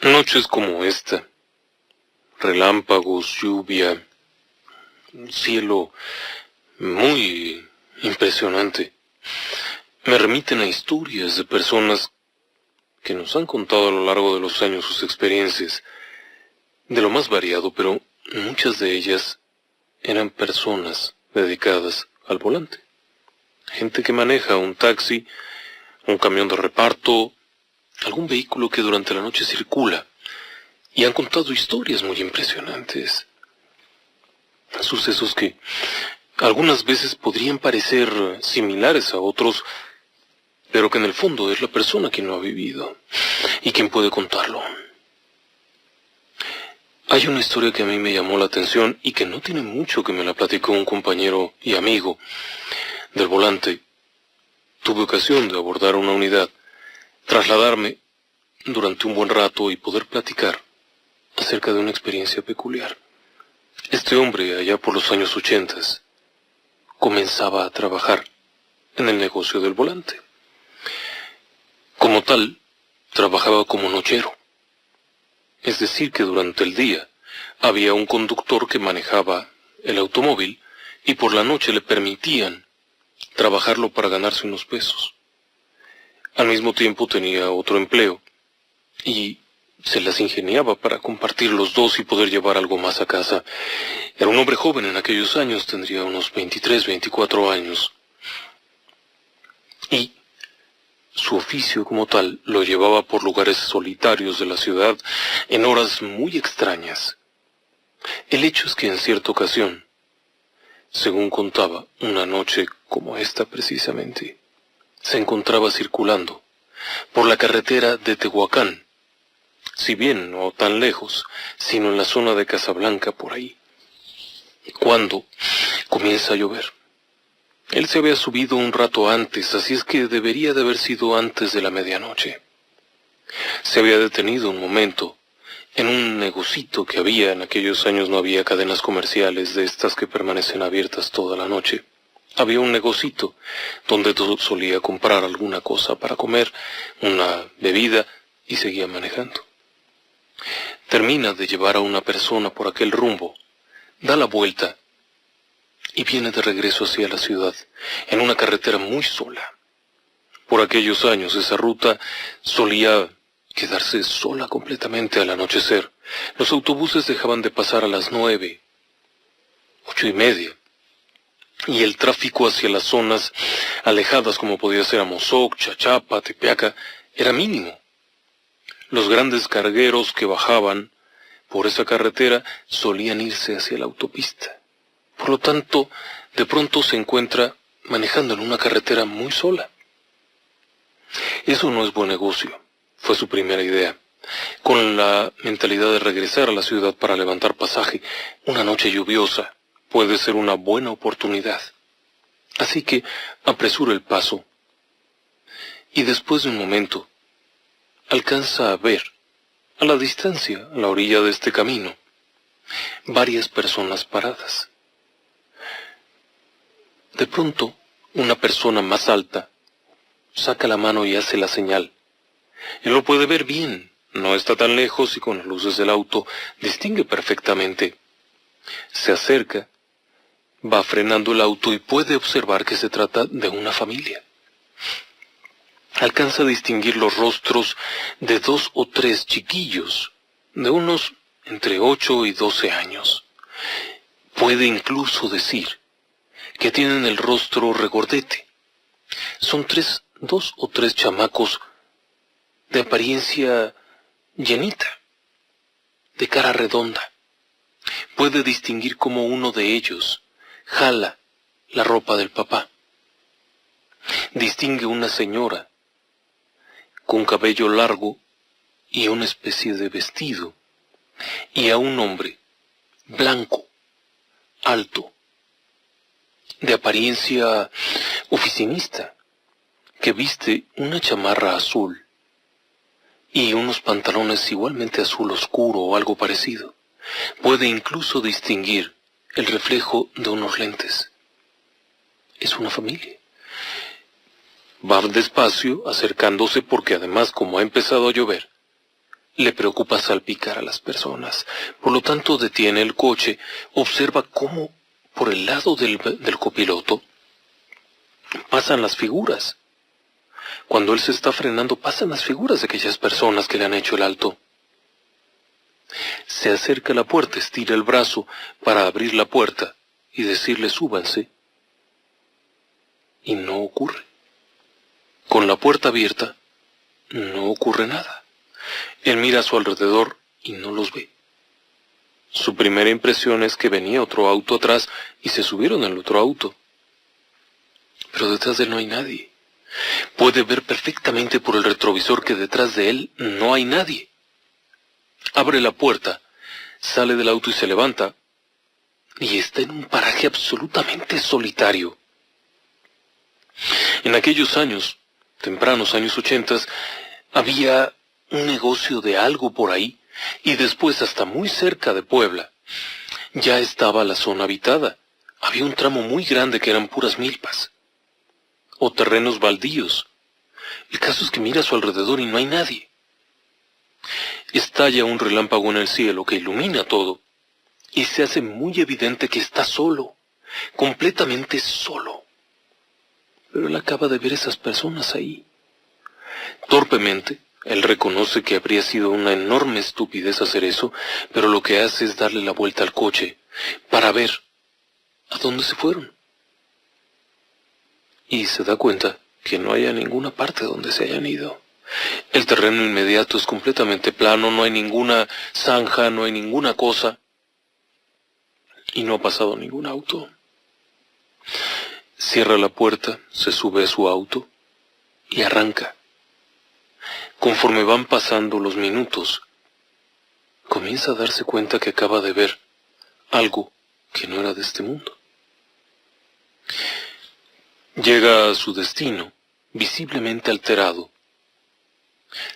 Noches como esta, relámpagos, lluvia, un cielo muy impresionante, me remiten a historias de personas que nos han contado a lo largo de los años sus experiencias, de lo más variado, pero muchas de ellas eran personas dedicadas al volante. Gente que maneja un taxi, un camión de reparto, algún vehículo que durante la noche circula, y han contado historias muy impresionantes. Sucesos que algunas veces podrían parecer similares a otros, pero que en el fondo es la persona quien lo ha vivido y quien puede contarlo. Hay una historia que a mí me llamó la atención y que no tiene mucho que me la platicó un compañero y amigo del volante. Tuve ocasión de abordar una unidad, trasladarme durante un buen rato y poder platicar acerca de una experiencia peculiar. Este hombre, allá por los años 80, comenzaba a trabajar en el negocio del volante. Como tal, trabajaba como nochero. Es decir, que durante el día había un conductor que manejaba el automóvil y por la noche le permitían trabajarlo para ganarse unos pesos. Al mismo tiempo tenía otro empleo y se las ingeniaba para compartir los dos y poder llevar algo más a casa. Era un hombre joven en aquellos años, tendría unos 23, 24 años. Y su oficio como tal lo llevaba por lugares solitarios de la ciudad en horas muy extrañas. El hecho es que en cierta ocasión, según contaba, una noche como esta precisamente, se encontraba circulando por la carretera de Tehuacán, si bien no tan lejos, sino en la zona de Casablanca por ahí, cuando comienza a llover. Él se había subido un rato antes, así es que debería de haber sido antes de la medianoche. Se había detenido un momento en un negocito que había, en aquellos años no había cadenas comerciales de estas que permanecen abiertas toda la noche. Había un negocito donde solía comprar alguna cosa para comer, una bebida, y seguía manejando. Termina de llevar a una persona por aquel rumbo, da la vuelta y viene de regreso hacia la ciudad, en una carretera muy sola. Por aquellos años esa ruta solía quedarse sola completamente al anochecer. Los autobuses dejaban de pasar a las 9, 8:30, y el tráfico hacia las zonas alejadas como podía ser Amozoc, Chachapa, Tepeaca, era mínimo. Los grandes cargueros que bajaban por esa carretera solían irse hacia la autopista. Por lo tanto, de pronto se encuentra manejando en una carretera muy sola. Eso no es buen negocio, fue su primera idea. Con la mentalidad de regresar a la ciudad para levantar pasaje, una noche lluviosa puede ser una buena oportunidad. Así que apresura el paso y después de un momento alcanza a ver, a la distancia, a la orilla de este camino, varias personas paradas. De pronto, una persona más alta saca la mano y hace la señal. Él lo puede ver bien, no está tan lejos y con las luces del auto distingue perfectamente. Se acerca, va frenando el auto y puede observar que se trata de una familia. Alcanza a distinguir los rostros de 2 o 3 chiquillos, de unos entre 8 y 12 años. Puede incluso decir que tienen el rostro regordete. Son 2 o 3 chamacos de apariencia llenita, de cara redonda. Puede distinguir cómo uno de ellos jala la ropa del papá. Distingue una señora con cabello largo y una especie de vestido, y a un hombre blanco, alto, de apariencia oficinista, que viste una chamarra azul y unos pantalones igualmente azul oscuro o algo parecido. Puede incluso distinguir el reflejo de unos lentes. Es una familia. Va despacio, acercándose porque además, como ha empezado a llover, Le preocupa salpicar a las personas. Por lo tanto, detiene el coche, observa cómo por el lado del copiloto pasan las figuras. Cuando él se está frenando, pasan las figuras de aquellas personas que le han hecho el alto. Se acerca a la puerta, estira el brazo para abrir la puerta y decirle súbanse. Y no ocurre. Con la puerta abierta, no ocurre nada. Él mira a su alrededor y no los ve. Su primera impresión es que venía otro auto atrás y se subieron al otro auto. Pero detrás de él no hay nadie. Puede ver perfectamente por el retrovisor que detrás de él no hay nadie. Abre la puerta, sale del auto y se levanta, y está en un paraje absolutamente solitario. En aquellos años, tempranos años 80, había un negocio de algo por ahí, y después hasta muy cerca de Puebla, ya estaba la zona habitada. Había un tramo muy grande que eran puras milpas, o terrenos baldíos. El caso es que mira a su alrededor y no hay nadie. Estalla un relámpago en el cielo que ilumina todo, y se hace muy evidente que está solo, completamente solo. Pero él acaba de ver esas personas ahí. Torpemente, él reconoce que habría sido una enorme estupidez hacer eso, pero lo que hace es darle la vuelta al coche para ver a dónde se fueron. Y se da cuenta que no hay a ninguna parte donde se hayan ido. El terreno inmediato es completamente plano, no hay ninguna zanja, no hay ninguna cosa, y no ha pasado ningún auto. Cierra la puerta, se sube a su auto y arranca. Conforme van pasando los minutos, comienza a darse cuenta que acaba de ver algo que no era de este mundo. Llega a su destino, visiblemente alterado.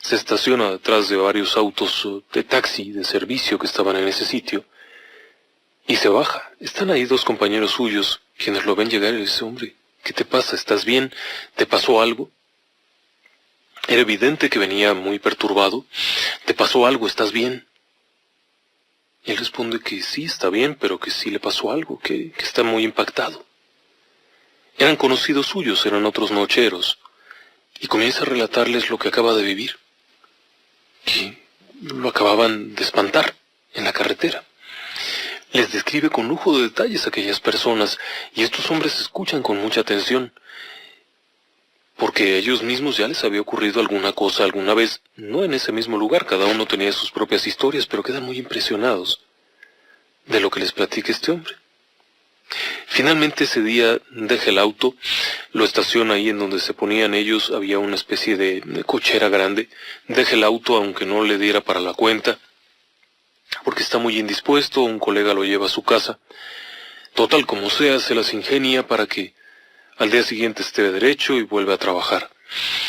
Se estaciona detrás de varios autos de taxi de servicio que estaban en ese sitio y se baja. Están ahí dos compañeros suyos quienes lo ven llegar y le dicen: hombre, ¿qué te pasa? ¿Estás bien? ¿Te pasó algo? Era evidente que venía muy perturbado. ¿Te pasó algo? ¿Estás bien? Y él responde que sí, está bien, pero que sí le pasó algo, que está muy impactado. Eran conocidos suyos, eran otros nocheros, y comienza a relatarles lo que acaba de vivir, que lo acababan de espantar en la carretera. Les describe con lujo de detalles a aquellas personas, y estos hombres escuchan con mucha atención, porque a ellos mismos ya les había ocurrido alguna cosa alguna vez, no en ese mismo lugar, cada uno tenía sus propias historias, pero quedan muy impresionados de lo que les platica este hombre. Finalmente ese día deja el auto, lo estaciona ahí en donde se ponían ellos, había una especie de cochera grande, deja el auto aunque no le diera para la cuenta, porque está muy indispuesto, un colega lo lleva a su casa. Total, como sea, se las ingenia para que al día siguiente esté derecho y vuelve a trabajar.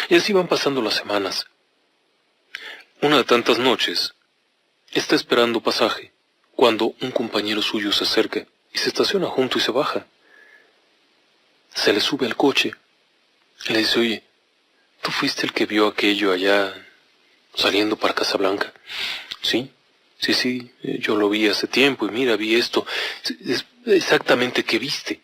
Y así van pasando las semanas. Una de tantas noches, está esperando pasaje, cuando un compañero suyo se acerca y se estaciona junto y se baja. Se le sube al coche y le dice: oye, ¿tú fuiste el que vio aquello allá saliendo para Casablanca? Sí, yo lo vi hace tiempo y mira, vi esto. Exactamente, ¿qué viste?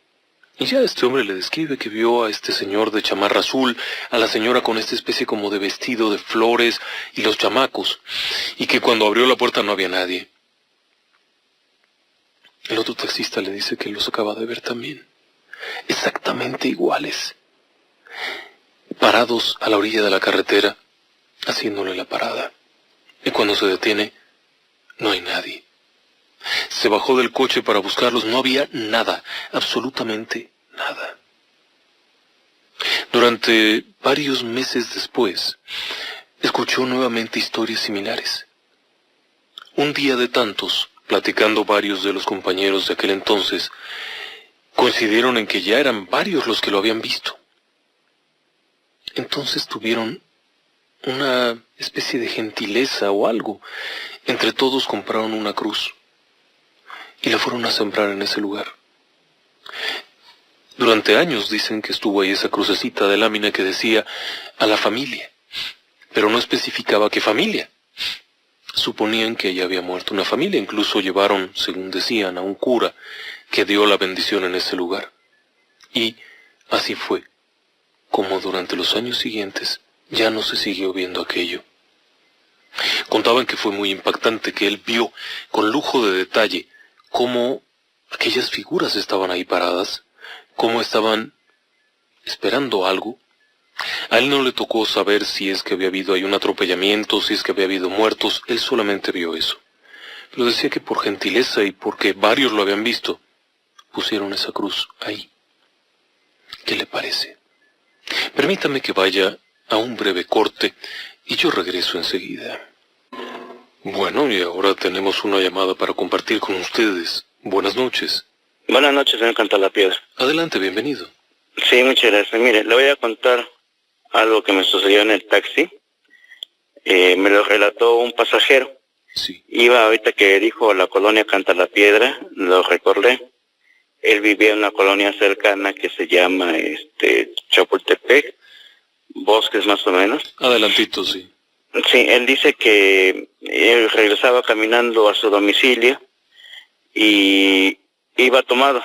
Y ya este hombre le describe que vio a este señor de chamarra azul, a la señora con esta especie como de vestido de flores y los chamacos, y que cuando abrió la puerta no había nadie. El otro taxista le dice que los acaba de ver también, exactamente iguales, parados a la orilla de la carretera, haciéndole la parada. Y cuando se detiene, no hay nadie. Se bajó del coche para buscarlos, no había nada, absolutamente nada. Durante varios meses después, escuchó nuevamente historias similares. Un día de tantos, platicando varios de los compañeros de aquel entonces, coincidieron en que ya eran varios los que lo habían visto. Entonces tuvieron una especie de gentileza o algo. Entre todos compraron una cruz y la fueron a sembrar en ese lugar. Durante años dicen que estuvo ahí esa crucecita de lámina que decía: a la familia, pero no especificaba qué familia. suponían que allí había muerto una familia, incluso llevaron, según decían, a un cura que dio la bendición en ese lugar. Y así fue, como durante los años siguientes ya no se siguió viendo aquello. Contaban que fue muy impactante, que él vio con lujo de detalle cómo aquellas figuras estaban ahí paradas, cómo estaban esperando algo. A él no le tocó saber si es que había habido ahí un atropellamiento, si es que había habido muertos, él solamente vio eso. Pero decía que por gentileza y porque varios lo habían visto, pusieron esa cruz ahí. ¿Qué le parece? Permítame que vaya a un breve corte y yo regreso enseguida. Bueno, y ahora tenemos una llamada para compartir con ustedes. Buenas noches. Buenas noches, señor Cantalapiedra. Adelante, bienvenido. Sí, muchas gracias. Mire, le voy a contar algo que me sucedió en el taxi. Me lo relató un pasajero. Sí. Iba ahorita que dijo la colonia Cantalapiedra, lo recordé. Él vivía en una colonia cercana que se llama Chapultepec, Bosques más o menos. Adelantito, sí. Sí, él dice que él regresaba caminando a su domicilio y iba tomado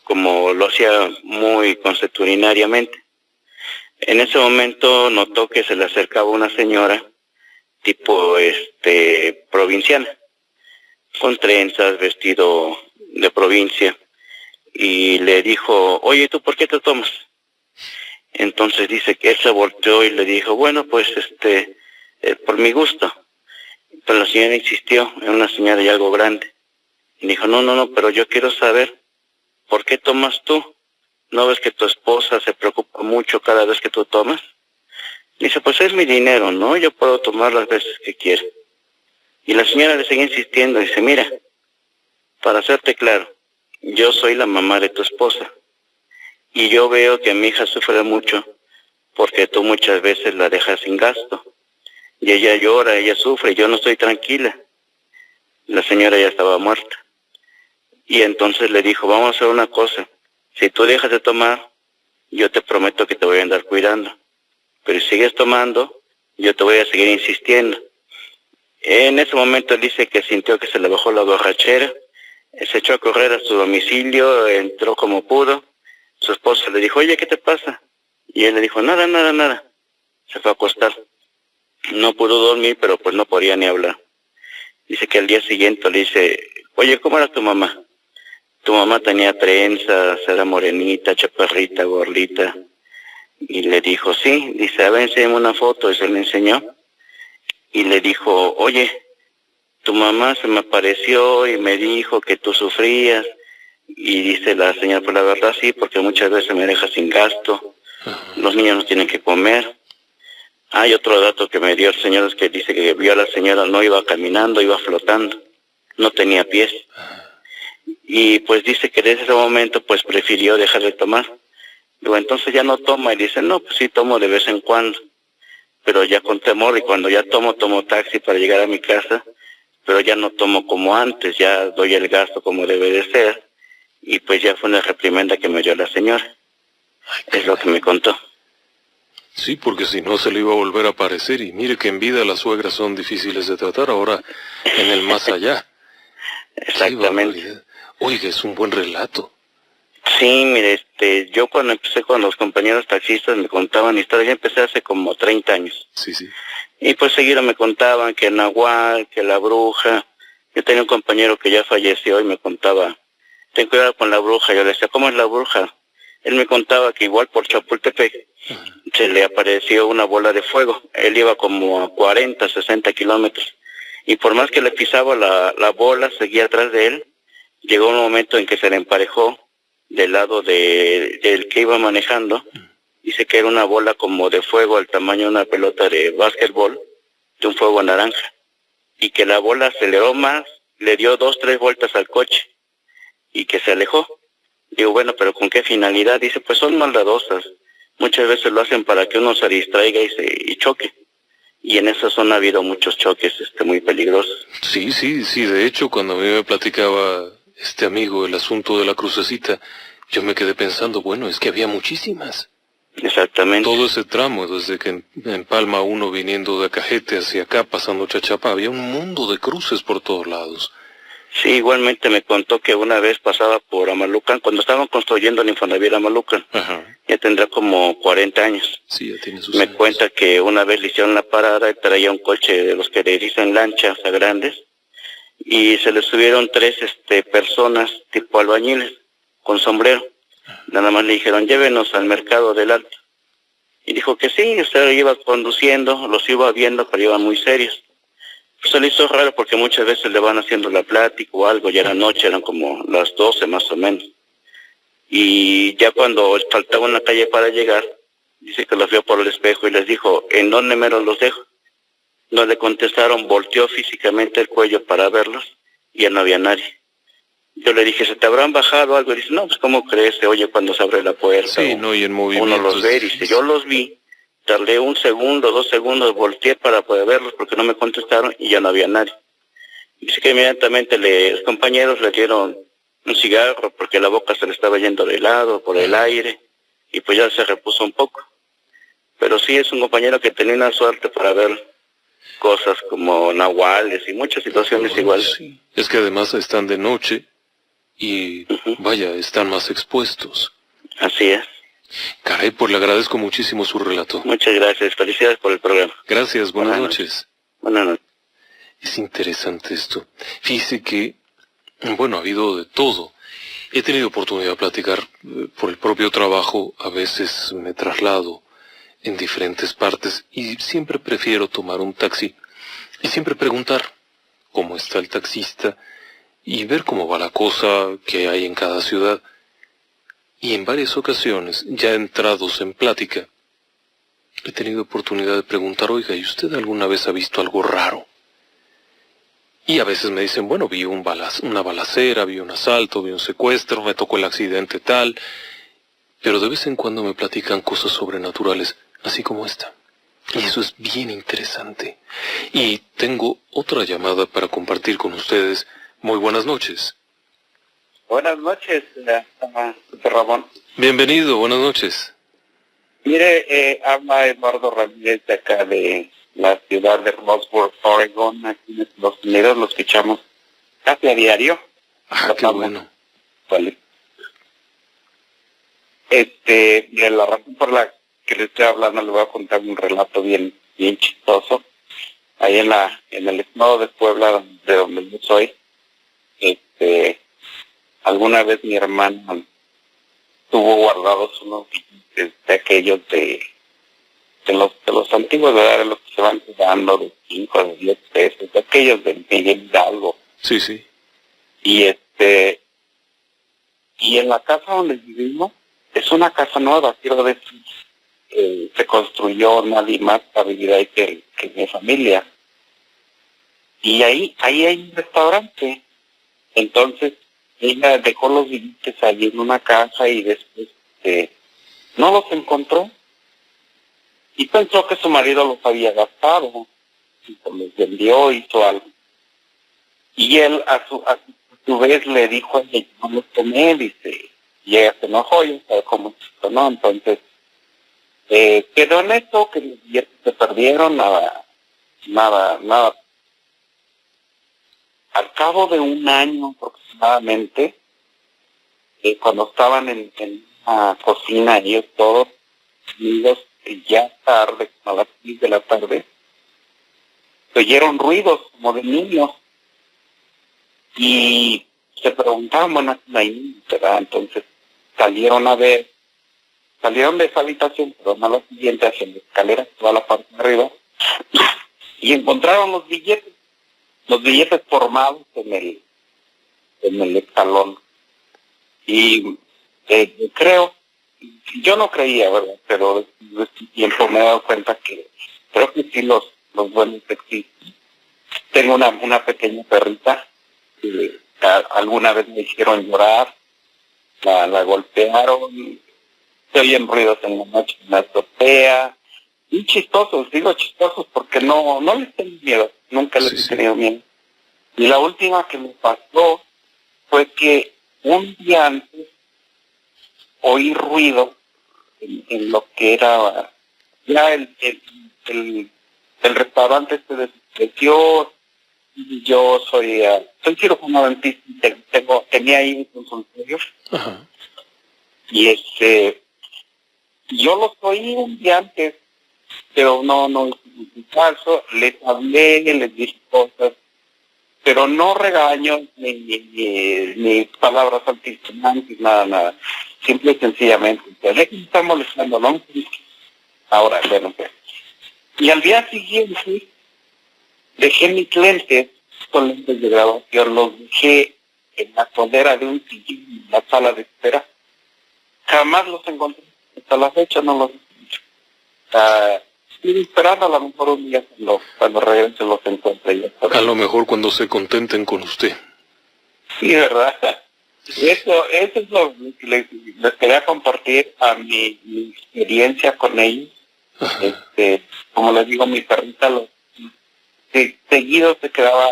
como lo hacía muy consuetudinariamente. En ese momento notó que se le acercaba una señora tipo provinciana, con trenzas, vestido de provincia, y le dijo: oye, ¿tú por qué te tomas? Entonces dice que él se volteó y le dijo: bueno, pues por mi gusto. Pero la señora insistió, era una señora ya algo grande, y dijo: no, pero yo quiero saber, ¿por qué tomas tú? ¿No ves que tu esposa se preocupa mucho cada vez que tú tomas? Dice: pues es mi dinero, ¿no? Yo puedo tomar las veces que quiera. Y la señora le sigue insistiendo, dice: mira, para hacerte claro, yo soy la mamá de tu esposa, y yo veo que mi hija sufre mucho porque tú muchas veces la dejas sin gasto. Y ella llora, ella sufre, yo no estoy tranquila. La señora ya estaba muerta. Y entonces le dijo: vamos a hacer una cosa. Si tú dejas de tomar, yo te prometo que te voy a andar cuidando. Pero si sigues tomando, yo te voy a seguir insistiendo. En ese momento él dice que sintió que se le bajó la borrachera, se echó a correr a su domicilio, entró como pudo. Su esposa le dijo: oye, ¿qué te pasa? Y él le dijo: nada. Se fue a acostar. No pudo dormir, pero pues no podía ni hablar. Dice que al día siguiente le dice: oye, ¿cómo era tu mamá? Tu mamá tenía trenzas, era morenita, chaparrita, gordita. Y le dijo: sí. Dice: a ver, enséñame una foto. Y se le enseñó. Y le dijo: oye, tu mamá se me apareció y me dijo que tú sufrías. Y dice la señora: pues la verdad sí, porque muchas veces me deja sin gasto. Los niños no tienen que comer. Hay otro dato que me dio el señor, es que dice que vio a la señora, no iba caminando, iba flotando. No tenía pies. Y pues dice que desde ese momento pues prefirió dejar de tomar. Digo: entonces ya no toma. Y dice: no, pues sí tomo de vez en cuando, pero ya con temor, y cuando ya tomo taxi para llegar a mi casa, pero ya no tomo como antes, ya doy el gasto como debe de ser. Y pues ya fue una reprimenda que me dio la señora. Es lo que me contó. Sí, porque si no se le iba a volver a aparecer, y mire que en vida las suegras son difíciles de tratar, ahora en el más allá. Exactamente. Oiga, es un buen relato. Sí, mire, yo cuando empecé con los compañeros taxistas me contaban historias. Yo empecé hace como 30 años. Sí. Y pues seguido me contaban que el nahual, que la bruja. Yo tenía un compañero que ya falleció y me contaba: ten cuidado con la bruja. Yo le decía: ¿cómo es la bruja? Él me contaba que igual por Chapultepec se le apareció una bola de fuego. Él iba como a 40, 60 kilómetros. Y por más que le pisaba la bola, seguía atrás de él. Llegó un momento en que se le emparejó del lado del que iba manejando. Dice que era una bola como de fuego al tamaño de una pelota de básquetbol, de un fuego naranja. Y que la bola aceleró más, le dio 2, 3 vueltas al coche y que se alejó. Digo: bueno, ¿pero con qué finalidad? Dice: pues son maldadosas. Muchas veces lo hacen para que uno se distraiga y choque. Y en esa zona ha habido muchos choques muy peligrosos. Sí, de hecho, cuando a mí me platicaba este amigo el asunto de la crucecita, yo me quedé pensando, bueno, es que había muchísimas. Exactamente. Todo ese tramo, desde que en Palma uno viniendo de Cajete hacia acá, pasando Chachapa, había un mundo de cruces por todos lados. Sí, igualmente me contó que una vez pasaba por Amalucan, cuando estaban construyendo el Infonavit Amalucan. Ajá. Ya tendrá 40 años. Sí, ya tiene sus Me años. cuenta que una vez le hicieron la parada y traía un coche de los que le dicen lanchas a grandes, y se le subieron 3 personas tipo albañiles con sombrero. Nada más le dijeron, llévenos al mercado del Alto. Y dijo que sí, usted iba conduciendo, los iba viendo, pero iban muy serios. Se le hizo raro porque muchas veces le van haciendo la plática o algo, ya era noche, eran como las 12 más o menos. Y ya cuando faltaba una calle para llegar, dice que los vio por el espejo y les dijo, ¿en dónde mero los dejo? No le contestaron, volteó físicamente el cuello para verlos y ya no había nadie. Yo le dije, ¿se te habrán bajado algo? Y dice, no, pues ¿cómo crees? Se oye cuando se abre la puerta. Sí, no, y en movimiento. Uno los ve y dice, yo los vi, tardé 1 segundo, 2 segundos, volteé para poder verlos porque no me contestaron y ya no había nadie. Dice que inmediatamente los compañeros le dieron un cigarro porque la boca se le estaba yendo de lado por el aire y pues ya se repuso un poco. Pero sí es un compañero que tenía una suerte para ver cosas como nahuales y muchas situaciones iguales. Sí. Es que además están de noche y vaya, están más expuestos. Así es. Caray, pues le agradezco muchísimo su relato. Muchas gracias, felicidades por el programa. Gracias, buenas noches. Buenas noches. Es interesante esto. Fíjese que, bueno, ha habido de todo. He tenido oportunidad de platicar por el propio trabajo, a veces me traslado en diferentes partes y siempre prefiero tomar un taxi y siempre preguntar cómo está el taxista y ver cómo va la cosa que hay en cada ciudad. Y en varias ocasiones, ya entrados en plática, he tenido oportunidad de preguntar, oiga, ¿y usted alguna vez ha visto algo raro? Y a veces me dicen, bueno, vi una balacera, vi un asalto, vi un secuestro, me tocó el accidente tal, pero de vez en cuando me platican cosas sobrenaturales, así como esta. Y eso es bien interesante. Y tengo otra llamada para compartir con ustedes. Muy buenas noches. Buenas noches, Ramón. Bienvenido, buenas noches. Mire, habla Eduardo Ramírez de acá de la ciudad de Roswell, Oregon, aquí en Estados Unidos. Lo escuchamos casi a diario. Ah, qué bueno. Vale. Mire, la razón por la que le estoy hablando, le voy a contar un relato bien chistoso. Ahí en el estado de Puebla, de donde yo soy, alguna vez mi hermano tuvo guardados unos billetes de aquellos de los antiguos, ¿verdad? De los que se van dando de 5, de 10 pesos, de aquellos de Miguel Hidalgo. Sí, sí. Y en la casa donde vivimos, es una casa nueva, quiero decir, se construyó nadie más para vivir ahí que mi familia. Y ahí hay un restaurante. Entonces, ella dejó los billetes allí en una caja y después no los encontró. Y pensó que su marido los había gastado. Y pues los vendió, hizo algo. Y él a su vez le dijo a ella, no los tomé, dice. Y ella se enojó, y sabe cómo esto, ¿no? Entonces, quedó en eso, que los billetes se perdieron, nada. Al cabo de 1 año aproximadamente, cuando estaban en una cocina, ellos todos unidos, ya tarde, a las 6 de la tarde, oyeron ruidos como de niños y se preguntaban, bueno, no hay niños, ¿verdad? Entonces salieron de esa habitación, pero a la siguiente hacia la escalera, toda la parte de arriba, y encontraron los billetes formados en el escalón. Y yo no creía, ¿verdad? Pero desde este tiempo me he dado cuenta que creo que sí los duendes existen. Tengo una pequeña perrita que alguna vez me hicieron llorar, la golpearon, se oyen ruidos en la noche en la azotea, y chistosos, digo chistosos porque no les tengo miedo, nunca les he tenido miedo. Y la última que me pasó fue que un día antes oí ruido en lo que era ya el restaurante este desapareció. Yo soy cirujano dentista, tenía ahí un consultorio. Ajá. Y yo los oí un día antes, pero no hice caso. Les hablé, les dije cosas, pero no regaños ni palabras altisonantes, nada. Simple y sencillamente, ¿de qué me están molestando, no? Ahora, bueno, pues. Y al día siguiente dejé mis lentes con lentes de graduación, los dejé en la coladera de un sillín en la sala de espera. Jamás los encontré. Hasta la fecha no los encontré. Estoy esperando, a lo mejor un día cuando regrese los encuentre. A lo mejor cuando se contenten con usted. Sí, ¿verdad? Eso es lo que les quería compartir a mi experiencia con ellos. Como les digo, mi perrita seguido se quedaba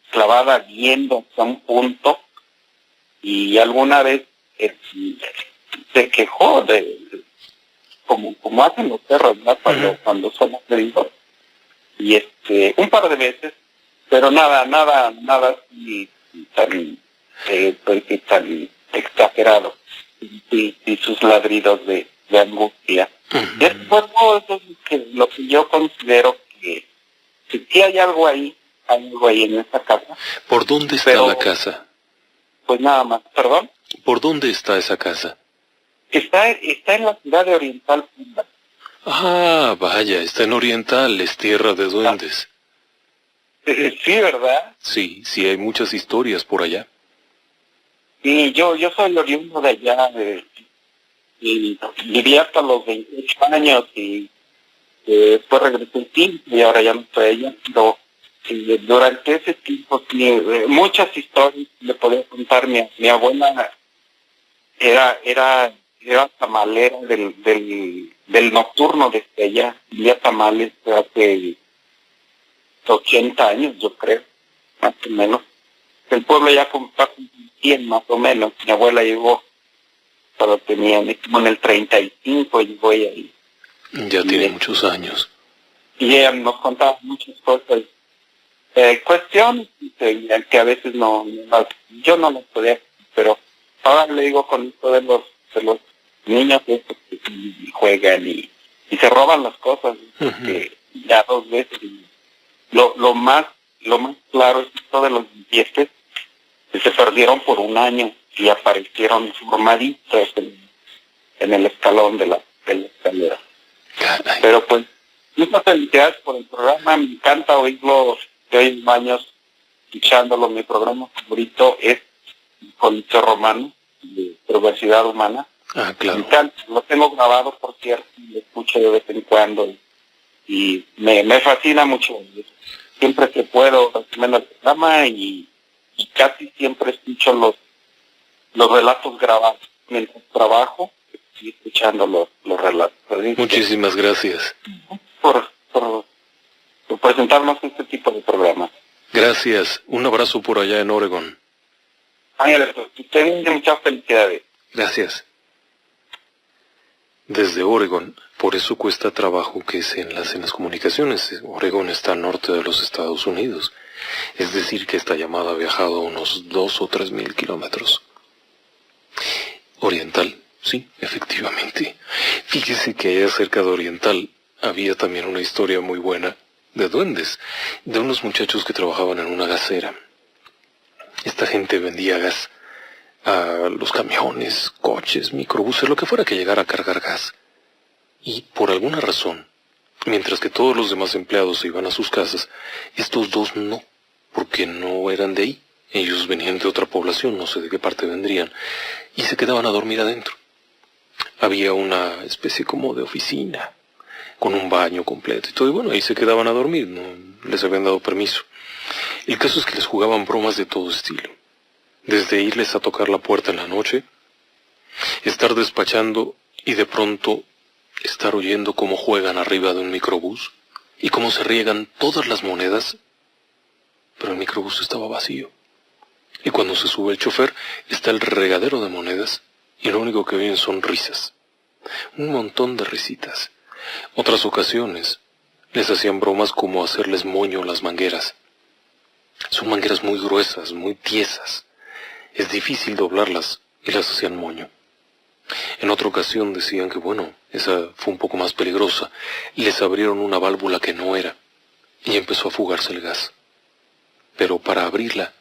clavada viendo hasta un punto, y alguna vez se quejó como hacen los perros, ¿verdad? Cuando son agredidos, y un par de veces, pero nada así tan exagerado, y sus ladridos de angustia. Y es todo eso lo que yo considero que sí hay algo ahí en esta casa. ¿Por dónde está la casa? Pues nada más, ¿perdón? ¿Por dónde está esa casa? Está en la ciudad de Oriental. Ah, vaya, está en Oriental, es tierra de duendes. Sí, ¿verdad? Sí, hay muchas historias por allá. Sí, yo soy oriundo de allá, y viví hasta los 28 años, y después regresé un tiempo, y ahora ya no estoy allá, pero durante ese tiempo muchas historias le podía contar. Mi abuela era tamalera del nocturno desde allá, vivía tamales hace 80 años, yo creo, más o menos. El pueblo ya está 100 más o menos. Mi abuela llegó cuando tenía como en el 35, llegó ella ahí. Ya tiene muchos años. Y ella nos contaba muchas cosas. Cuestión que a veces yo no las podía, pero ahora le digo con esto de los niños estos que juegan y se roban las cosas, que ya 2 veces. Lo más claro es esto de los billetes que se perdieron por un año y aparecieron formaditos en el escalón de la escalera. Caray. Pero pues, muchas felicidades por el programa, me encanta oírlo de hoy en años, escuchándolo. Mi programa favorito es Coliseo Romano, de Perversidad Humana. Ah, claro. Me encanta, lo tengo grabado, por cierto, lo escucho de vez en cuando, y me fascina mucho. Siempre que puedo recomiendo el programa, y casi siempre escucho los relatos grabados mientras trabajo, y escuchando los relatos. Muchísimas gracias. Por presentarnos este tipo de programas. Gracias. Un abrazo por allá en Oregón. Ay, usted tiene muchas felicidades. Gracias. Desde Oregón, por eso cuesta trabajo que se enlacen las comunicaciones. Oregón está al norte de los Estados Unidos. Es decir, que esta llamada ha viajado unos 2 o 3 mil kilómetros. Oriental, sí, efectivamente. Fíjese que allá cerca de Oriental había también una historia muy buena de duendes, de unos muchachos que trabajaban en una gasera. Esta gente vendía gas a los camiones, coches, microbuses, lo que fuera que llegara a cargar gas. Y por alguna razón, mientras que todos los demás empleados se iban a sus casas, estos dos no, porque no eran de ahí. Ellos venían de otra población, no sé de qué parte vendrían, y se quedaban a dormir adentro. Había una especie como de oficina, con un baño completo y todo, y bueno, ahí se quedaban a dormir, no les habían dado permiso. El caso es que les jugaban bromas de todo estilo, desde irles a tocar la puerta en la noche, estar despachando y de pronto estar oyendo cómo juegan arriba de un microbús y cómo se riegan todas las monedas, pero el microbús estaba vacío. Y cuando se sube el chofer, está el regadero de monedas y lo único que oyen son risas. Un montón de risitas. Otras ocasiones les hacían bromas como hacerles moño las mangueras. Son mangueras muy gruesas, muy tiesas. Es difícil doblarlas y las hacían moño. En otra ocasión decían que, bueno, esa fue un poco más peligrosa. Les abrieron una válvula que no era y empezó a fugarse el gas. Pero para abrirla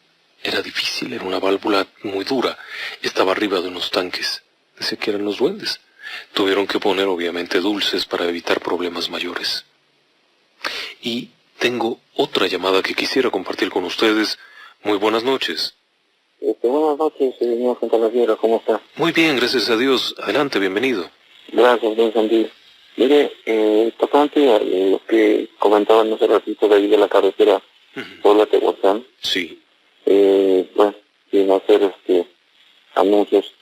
era difícil, era una válvula muy dura. Estaba arriba de unos tanques. Decía que eran los duendes. Tuvieron que poner obviamente dulces para evitar problemas mayores. Y tengo otra llamada que quisiera compartir con ustedes. Muy buenas noches. Buenas noches, señor Santana, ¿cómo está? Muy bien, gracias a Dios. Adelante, bienvenido. Gracias, don Sandy. Mire, tocante a lo que comentaban hace ratito de ahí de la carretera Puebla-Tehuacán, Sí. bueno, sin hacer anuncios,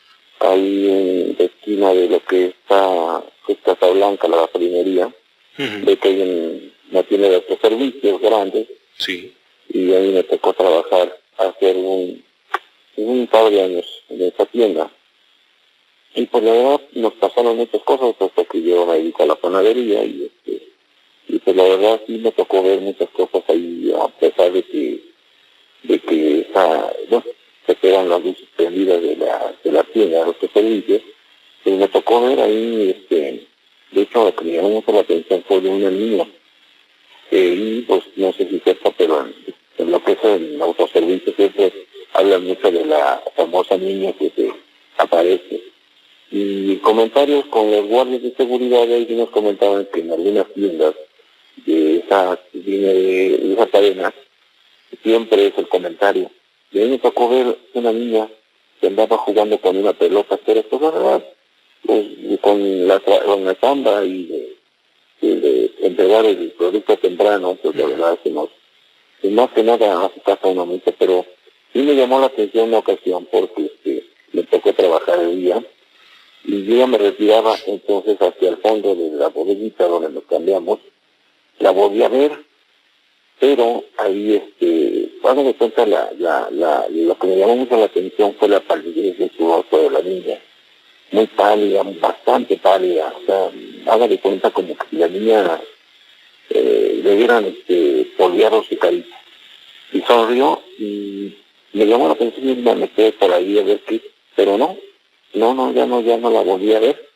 ahí en la esquina de lo que está Casablanca, la gasolinería, de que hay una tienda de estos servicios grandes, Sí. y ahí me tocó trabajar, hacer un par de años en esa tienda. Y por la verdad nos pasaron muchas cosas, puesto que yo me dedico a la panadería y pues la verdad sí me tocó ver muchas cosas ahí, a pesar de que bueno, se quedan las luces prendidas de la tienda, de los servicios. Pues me tocó ver ahí, de hecho lo que me llamó mucho la atención fue de una niña, y pues no sé si sepa, pero en lo que es el autoservicio siempre hablan mucho de la famosa niña que se aparece. Y comentarios con los guardias de seguridad, ahí nos comentaban que en algunas tiendas de esa cadena siempre es el comentario. Y a mí me tocó ver una niña que andaba jugando con una pelota, pero pues la verdad, pues, con la chamba y de entregar el producto temprano, pues la verdad que y más que nada hace caso a una mucha, pero sí me llamó la atención una ocasión porque me tocó trabajar el día y yo ya me retiraba, entonces hacia el fondo de la bodeguita donde nos cambiamos, la volví a ver, pero ahí cuando me cuenta lo que me llamó mucho la atención fue la palidez de su rostro de la niña, muy pálida, bastante pálida, o sea, haga de cuenta como que si la niña le hubieran polviado su carita. Y sonrió y me llamó la atención y me metí por ahí a ver qué, pero no, ya no la volví a ver.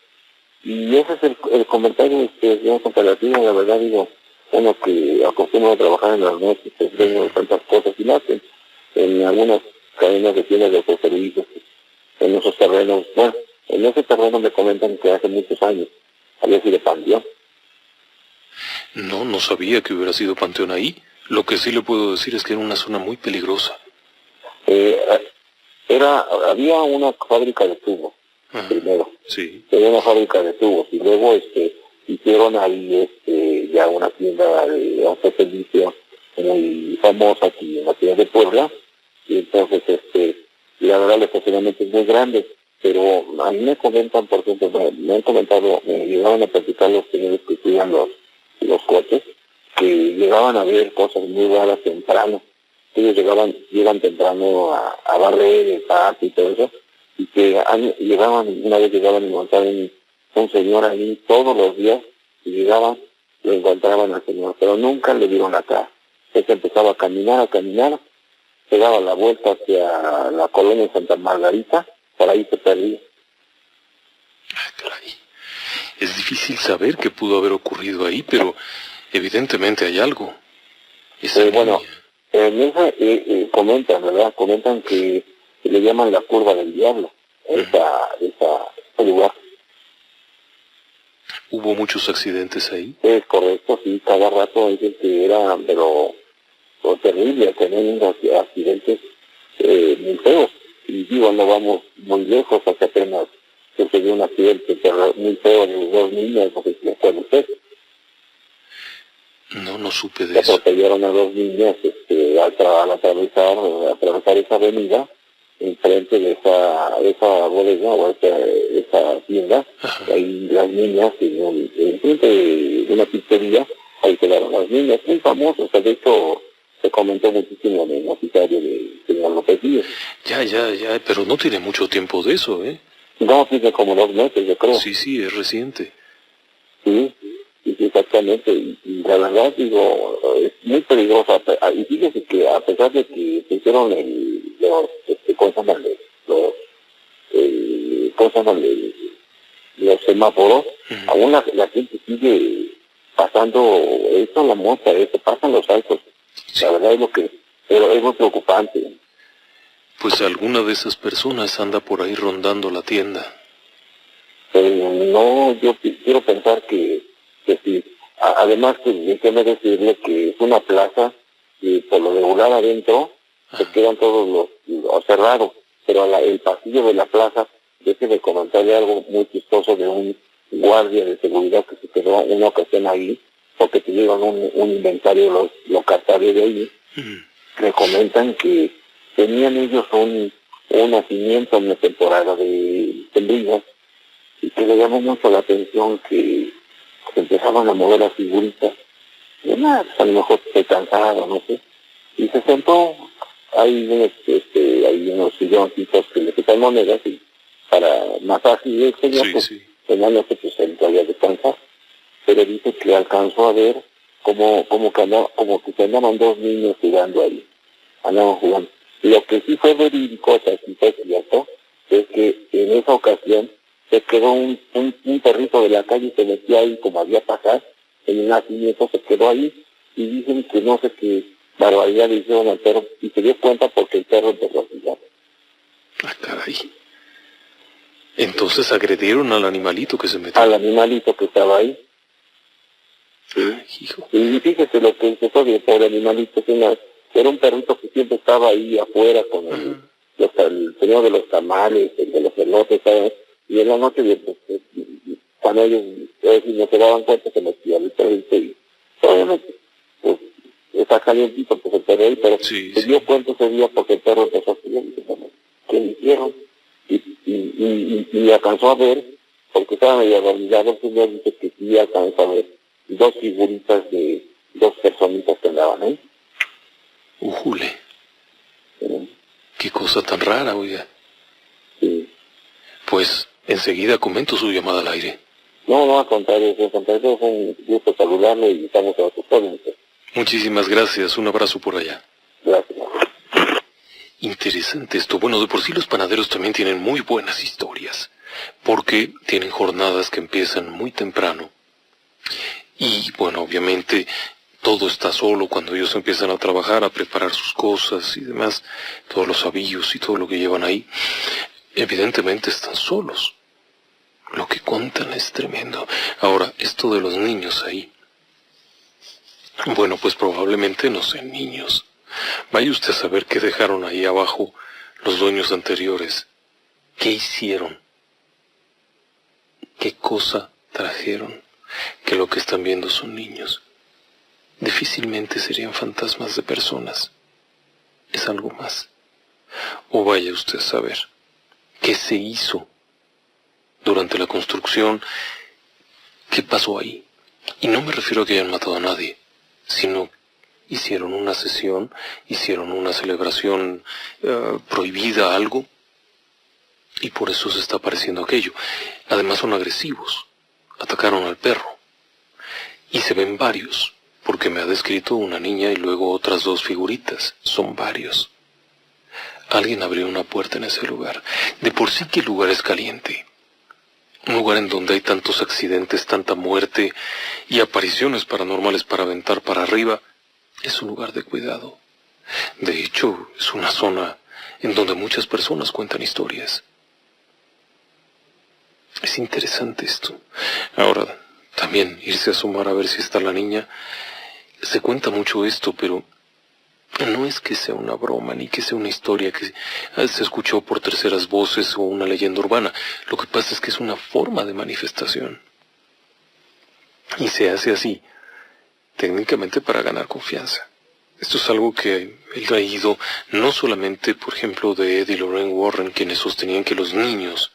Y ese es el comentario yo comparativo, la verdad digo, uno que acostumbra a trabajar en las noches, que tengo tantas cosas y lo hacen en algunas cadenas de tiendas de autoservicios, en esos terrenos, bueno, en ese terreno me comentan que hace muchos años había sido panteón. No sabía que hubiera sido panteón ahí. Lo que sí le puedo decir es que era una zona muy peligrosa. Había una fábrica de tubos, primero. Sí. Había una fábrica de tubos y luego hicieron ahí ya una tienda de autoservicio muy famosa aquí en la ciudad de Puebla, y entonces la verdad el estacionamiento es muy grande, pero a mí me comentan, por ejemplo, me han comentado, me llegaban a platicar los señores que cuidan los coches, que llegaban a ver cosas muy raras temprano. Ellos llegan temprano a barrer el patio y todo eso, y que una vez llegaban y montaban un señor ahí todos los días, y llegaban, lo encontraban al señor, pero nunca le dieron la cara. Entonces empezaba a caminar, se daba la vuelta hacia la colonia de Santa Margarita, por ahí se perdía. Caray. Es difícil saber qué pudo haber ocurrido ahí, pero evidentemente hay algo. Bueno, en esa comentan, ¿verdad? Comentan que le llaman la curva del diablo, ese lugar. ¿Hubo muchos accidentes ahí? Es correcto, sí, cada rato dicen que era, pero terrible, tenían unos accidentes muy feos. Y digo, no vamos muy lejos, hasta apenas sucedió un accidente muy feo de 2 niñas, porque se acuerda usted. No supe de eso. Atropellaron a 2 niñas al atravesar esa avenida enfrente de esa bodega o esa tienda. Ahí las niñas enfrente de una pizzería, ahí quedaron las niñas, muy famosas. O sea, de hecho se comentó muchísimo en el noticiario de señor López Díaz. Ya, pero no tiene mucho tiempo de eso, ¿eh? No, tiene como 2 meses, yo creo. Sí, sí, es reciente. Sí, sí, exactamente. Y la verdad, digo, es muy peligroso. Y fíjese que a pesar de que se hicieron ¿cómo se llaman? ¿Cómo se llaman? Los semáforos, aún la gente sigue pasando esto, la mota, pasan los altos. Sí. La verdad es pero es muy preocupante. Pues alguna de esas personas anda por ahí rondando la tienda. No, yo quiero pensar que sí. Además, que déjeme decirle que es una plaza y por lo regular adentro se quedan todos los cerrados, pero el pasillo de la plaza, déjeme comentarle algo muy chistoso de un guardia de seguridad que se quedó una ocasión ahí, porque te llevan un inventario los locatarios de ahí, me comentan que tenían ellos un nacimiento en la temporada de sembrinas, y que le llamó mucho la atención que se empezaban a mover las figuritas. Y nada, pues a lo mejor se cansaba, no sé. Y se sentó, hay unos silloncitos que le quitan monedas y para masaje, y el señor, Sí, pues, sí. no sé, pues él todavía descansar. Pero dice que alcanzó a ver como que se andaban 2 niños jugando ahí. Andaban jugando. Y lo que sí fue verídico, o sea, sí fue cierto, es que en esa ocasión se quedó un perrito de la calle y se metió ahí como había pasado, en el nacimiento se quedó ahí, y dicen que no sé qué barbaridad le hicieron al perro, y se dio cuenta porque el perro empezó a chillar. Ah, caray. Entonces agredieron al animalito que se metió. Al animalito que estaba ahí. Sí. Ay, hijo. Y fíjese lo que empezó de por el animalito, era un perrito que siempre estaba ahí afuera con el señor de los tamales, el de los elotes, ¿sabes? Y en la noche, cuando ellos no se daban cuenta, se metía el perrito y obviamente, pues, está calientito, pues el perro ahí, pero Sí, se dio cuenta ese día porque el perro empezó a chillar y dice, bueno, ¿qué le hicieron? Y alcanzó a ver, porque estaba medio dormido, el señor dice que sí alcanzó a ver 2 figuritas de 2 personitas que andaban ahí. Ujule. Qué cosa tan rara, oiga. Sí. Pues enseguida comento su llamada al aire. No, al contrario, es un gusto saludarle y estamos a sus órdenes. Muchísimas gracias, un abrazo por allá. Gracias. Interesante esto. Bueno, de por sí los panaderos también tienen muy buenas historias, porque tienen jornadas que empiezan muy temprano. Y bueno, obviamente todo está solo cuando ellos empiezan a trabajar, a preparar sus cosas y demás, todos los avíos y todo lo que llevan ahí. Evidentemente están solos. Lo que cuentan es tremendo. Ahora, esto de los niños ahí. Bueno, pues probablemente no sean niños. Vaya usted a saber qué dejaron ahí abajo los dueños anteriores. ¿Qué hicieron? ¿Qué cosa trajeron? Que lo que están viendo son niños. Difícilmente serían fantasmas de personas. Es algo más. O vaya usted a saber qué se hizo durante la construcción, qué pasó ahí. Y no me refiero a que hayan matado a nadie, sino hicieron una sesión, hicieron una celebración prohibida, algo, y por eso se está apareciendo aquello. Además son agresivos, atacaron al perro, y se ven varios, porque me ha descrito una niña y luego otras 2 figuritas, son varios. Alguien abrió una puerta en ese lugar. De por sí que el lugar es caliente. Un lugar en donde hay tantos accidentes, tanta muerte y apariciones paranormales para aventar para arriba, es un lugar de cuidado. De hecho, es una zona en donde muchas personas cuentan historias. Es interesante esto. Ahora, también irse a asomar a ver si está la niña. Se cuenta mucho esto, pero no es que sea una broma, ni que sea una historia que se escuchó por terceras voces o una leyenda urbana. Lo que pasa es que es una forma de manifestación. Y se hace así, técnicamente para ganar confianza. Esto es algo que he leído no solamente, por ejemplo, de Ed y Lorraine Warren, quienes sostenían que los niños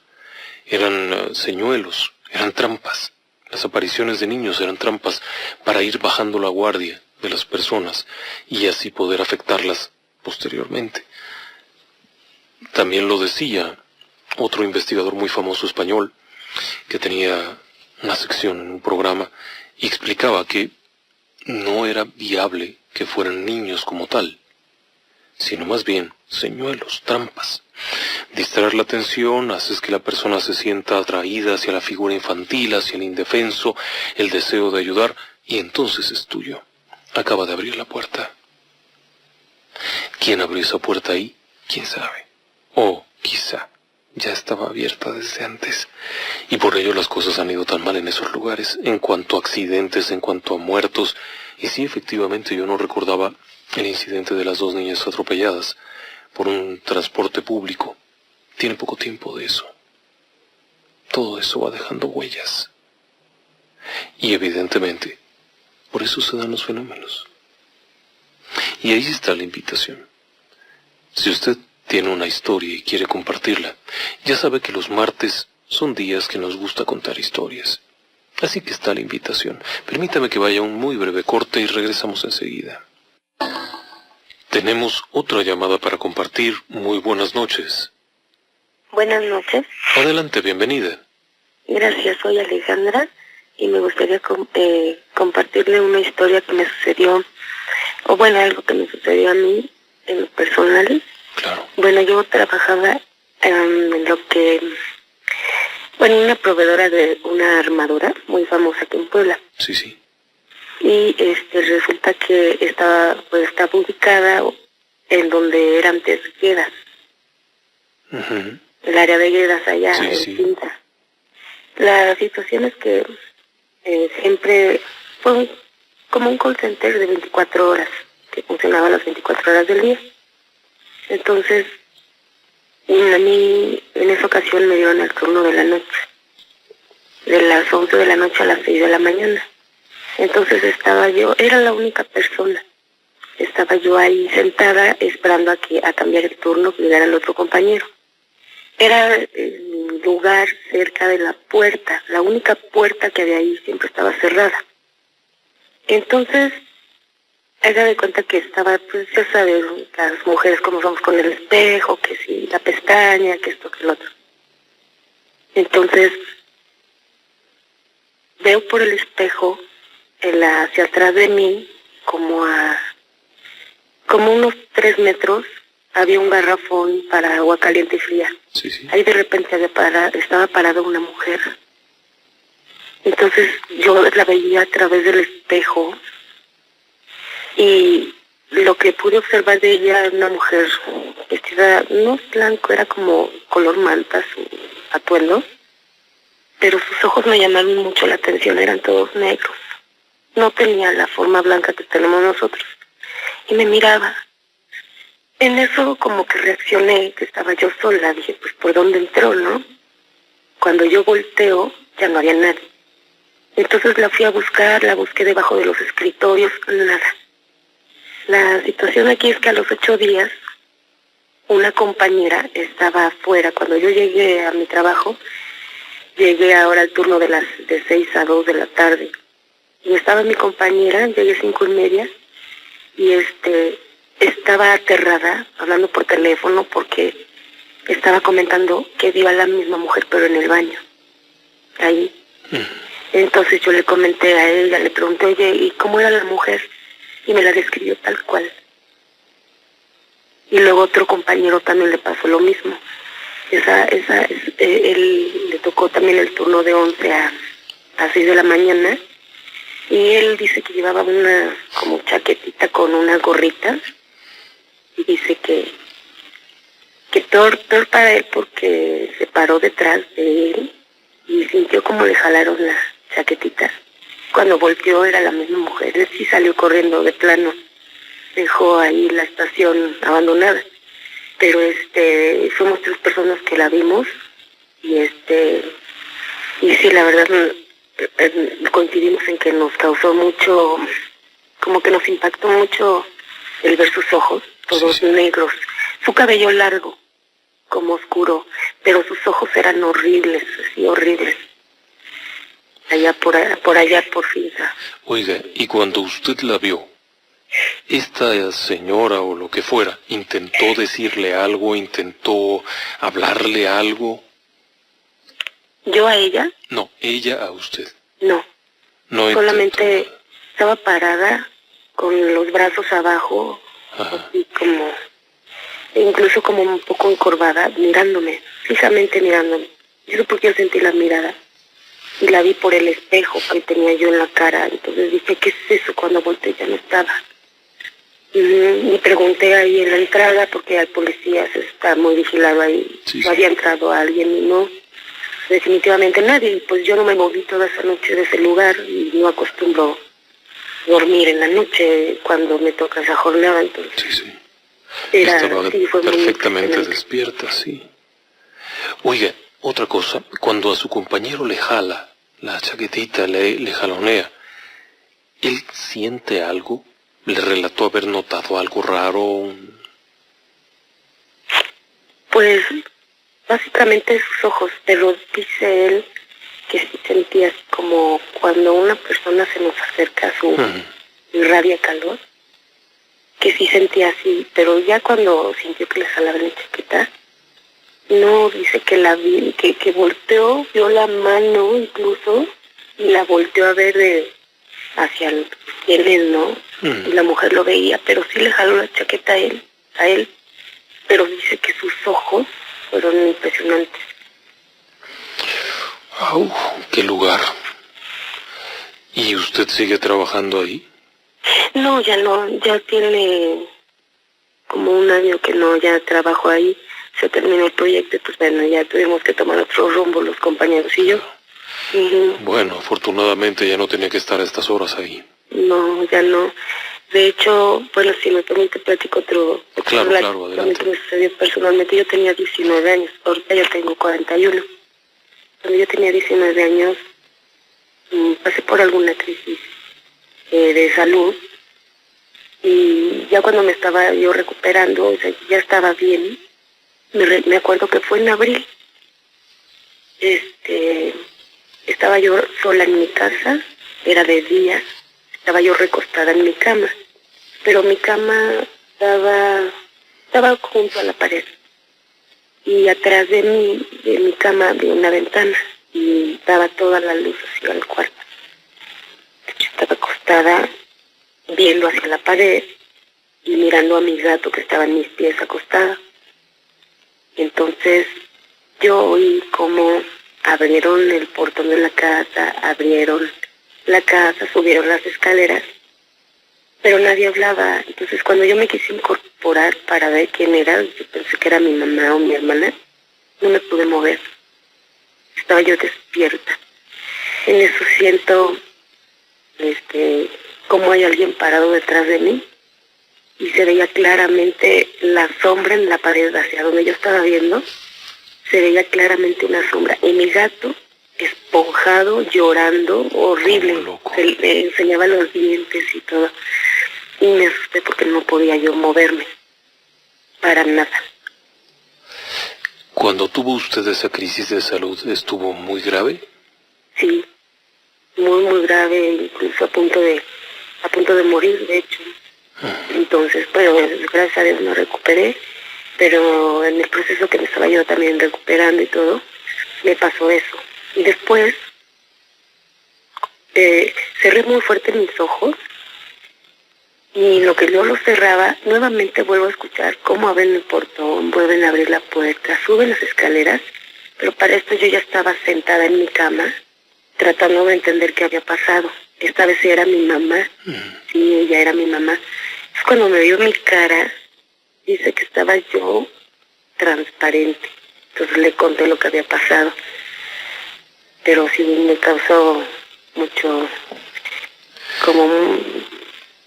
eran señuelos, eran trampas. Las apariciones de niños eran trampas para ir bajando la guardia de las personas y así poder afectarlas posteriormente. También lo decía otro investigador muy famoso español, que tenía una sección en un programa y explicaba que no era viable que fueran niños como tal, sino más bien señuelos, trampas. Distraer la atención, haces que la persona se sienta atraída hacia la figura infantil, hacia el indefenso, el deseo de ayudar, y entonces es tuyo. Acaba de abrir la puerta. ¿Quién abrió esa puerta ahí? ¿Quién sabe? O quizá ya estaba abierta desde antes, y por ello las cosas han ido tan mal en esos lugares, en cuanto a accidentes, en cuanto a muertos. Y sí, efectivamente, yo no recordaba el incidente de las 2 niñas atropelladas por un transporte público. Tiene poco tiempo de eso. Todo eso va dejando huellas. Y evidentemente, por eso se dan los fenómenos. Y ahí está la invitación. Si usted tiene una historia y quiere compartirla, ya sabe que los martes son días que nos gusta contar historias. Así que está la invitación. Permítame que vaya a un muy breve corte y regresamos enseguida. Tenemos otra llamada para compartir. Muy buenas noches. Buenas noches. Adelante, bienvenida. Gracias, soy Alejandra y me gustaría compartirle una historia que me sucedió, o bueno, algo que me sucedió a mí en lo personal. Claro. Bueno, yo trabajaba en una proveedora de una armadura muy famosa aquí en Puebla. Sí. Y resulta que estaba ubicada en donde era antes Guedas. Uh-huh. El área de Guedas allá en Sí. Cinza. La situación es que siempre fue como un call center de 24 horas, que funcionaba las 24 horas del día. Entonces, a mí en esa ocasión me dieron el turno de la noche, de las 11 de la noche a las 6 de la mañana. Entonces era la única persona. Estaba yo ahí sentada esperando a cambiar el turno, que llegara el otro compañero. Era el lugar cerca de la puerta, la única puerta que había ahí siempre estaba cerrada. Entonces, haga de cuenta que estaba, pues ya sabes, las mujeres como somos con el espejo, que si la pestaña, que esto, que lo otro. Entonces, veo por el espejo, hacia atrás de mí, como unos 3 metros, había un garrafón para agua caliente y fría. Sí. Ahí de repente estaba parada una mujer. Entonces yo la veía a través del espejo y lo que pude observar de ella era una mujer vestida, no blanco, era como color manta su atuendo, pero sus ojos me llamaron mucho la atención, eran todos negros. No tenía la forma blanca que tenemos nosotros. Y me miraba. En eso como que reaccioné, que estaba yo sola. Dije, pues, ¿por dónde entró, no? Cuando yo volteo, ya no había nadie. Entonces la fui a buscar, la busqué debajo de los escritorios, nada. La situación aquí es que a los 8 días, una compañera estaba afuera. Cuando yo llegué a mi trabajo, llegué ahora al turno de 6 a 2 de la tarde. Y estaba mi compañera, llegué 5:30, y estaba aterrada, hablando por teléfono, porque estaba comentando que vio a la misma mujer, pero en el baño, ahí. Entonces yo le comenté a ella, le pregunté, oye, ¿y cómo era la mujer? Y me la describió tal cual. Y luego otro compañero también le pasó lo mismo. Él le tocó también el turno de 11 a 6 de la mañana, y él dice que llevaba una como chaquetita con unas gorritas, y dice que peor para él porque se paró detrás de él y sintió como le jalaron la chaquetita. Cuando volteó era la misma mujer. Él sí salió corriendo de plano, dejó ahí la estación abandonada, pero fuimos 3 personas que la vimos, y sí, la verdad coincidimos en que nos causó mucho, como que nos impactó mucho el ver sus ojos, todos negros, su cabello largo, como oscuro, pero sus ojos eran horribles, así horribles. Allá por Finza. Oiga, y cuando usted la vio, ¿Esta señora o lo que fuera intentó decirle algo, intentó hablarle algo? ¿Yo a ella? No, ella a usted. No. No Solamente intentó. estaba parada con los brazos abajo, Ajá. así como, incluso como un poco encorvada, mirándome, fijamente mirándome. Yo sé por qué yo sentí la mirada. Y la vi por el espejo que tenía yo en la cara. Entonces dije, ¿qué es eso? Cuando volteé ya no estaba. Y pregunté ahí en la entrada, porque hay policías, está muy vigilado ahí. Sí, No sí. había entrado alguien y no, definitivamente nadie. Y pues yo no me moví toda esa noche de ese lugar y no acostumbro dormir en la noche cuando me toca esa jornada. Entonces Sí, sí. era, sí, fue muy Perfectamente impresionante. despierta, sí. Oiga, otra cosa, cuando a su compañero le jala la chaquetita, le jalonea, ¿él siente algo? ¿Le relató haber notado algo raro? Pues básicamente sus ojos, pero dice él que sí sentía así como cuando una persona se nos acerca a su irradia calor, que sí sentía así, pero ya cuando sintió que le jalaban la chaqueta, no, dice que la vi, que volteó, vio la mano incluso, y la volteó a ver hacia él, ¿no? Y la mujer lo veía, pero sí le jaló la chaqueta a él, pero dice que sus ojos fueron impresionantes. ¡Au! ¡Qué lugar! ¿Y usted sigue trabajando ahí? No, ya tiene como un año que no, ya trabajo ahí, se terminó el proyecto, pues bueno, ya tuvimos que tomar otro rumbo los compañeros y yo. Bueno, afortunadamente ya no tenía que estar a estas horas ahí. No, ya no. De hecho, bueno, si me permite platico otro Claro, relato adelante. que me sucedió personalmente. Yo tenía 19 años, ahorita ya tengo 41. Cuando yo tenía 19 años, pasé por alguna crisis de salud, y ya cuando me estaba yo recuperando, o sea, ya estaba bien, me acuerdo que fue en abril. Estaba yo sola en mi casa, era de día, estaba yo recostada en mi cama, pero mi cama estaba junto a la pared, y atrás de mi cama había una ventana y daba toda la luz hacia el cuarto. Yo estaba acostada viendo hacia la pared y mirando a mi gato que estaba en mis pies acostada. Entonces yo oí como abrieron el portón de la casa, abrieron la casa, subieron las escaleras, pero nadie hablaba. Entonces cuando yo me quise incorporar para ver quién era, yo pensé que era mi mamá o mi hermana, no me pude mover. Estaba yo despierta. En eso siento como hay alguien parado detrás de mí, y se veía claramente la sombra en la pared hacia donde yo estaba viendo. Se veía claramente una sombra, y mi gato esponjado, llorando, horrible. Como loco. Le enseñaba los dientes y todo. Y me asusté porque no podía yo moverme. Para nada. Cuando tuvo usted esa crisis de salud, ¿estuvo muy grave? Sí, muy, muy grave, incluso a punto de morir, de hecho. Entonces, pero gracias a Dios me recuperé, pero en el proceso que me estaba yo también recuperando y todo, me pasó eso. Y después cerré muy fuerte mis ojos, y lo que yo los cerraba, nuevamente vuelvo a escuchar cómo abren el portón, vuelven a abrir la puerta, suben las escaleras, pero para esto yo ya estaba sentada en mi cama, tratando de entender qué había pasado. Esta vez era mi mamá, sí, ella era mi mamá. Es cuando me vio mi cara, dice que estaba yo transparente. Entonces le conté lo que había pasado, pero sí me causó mucho,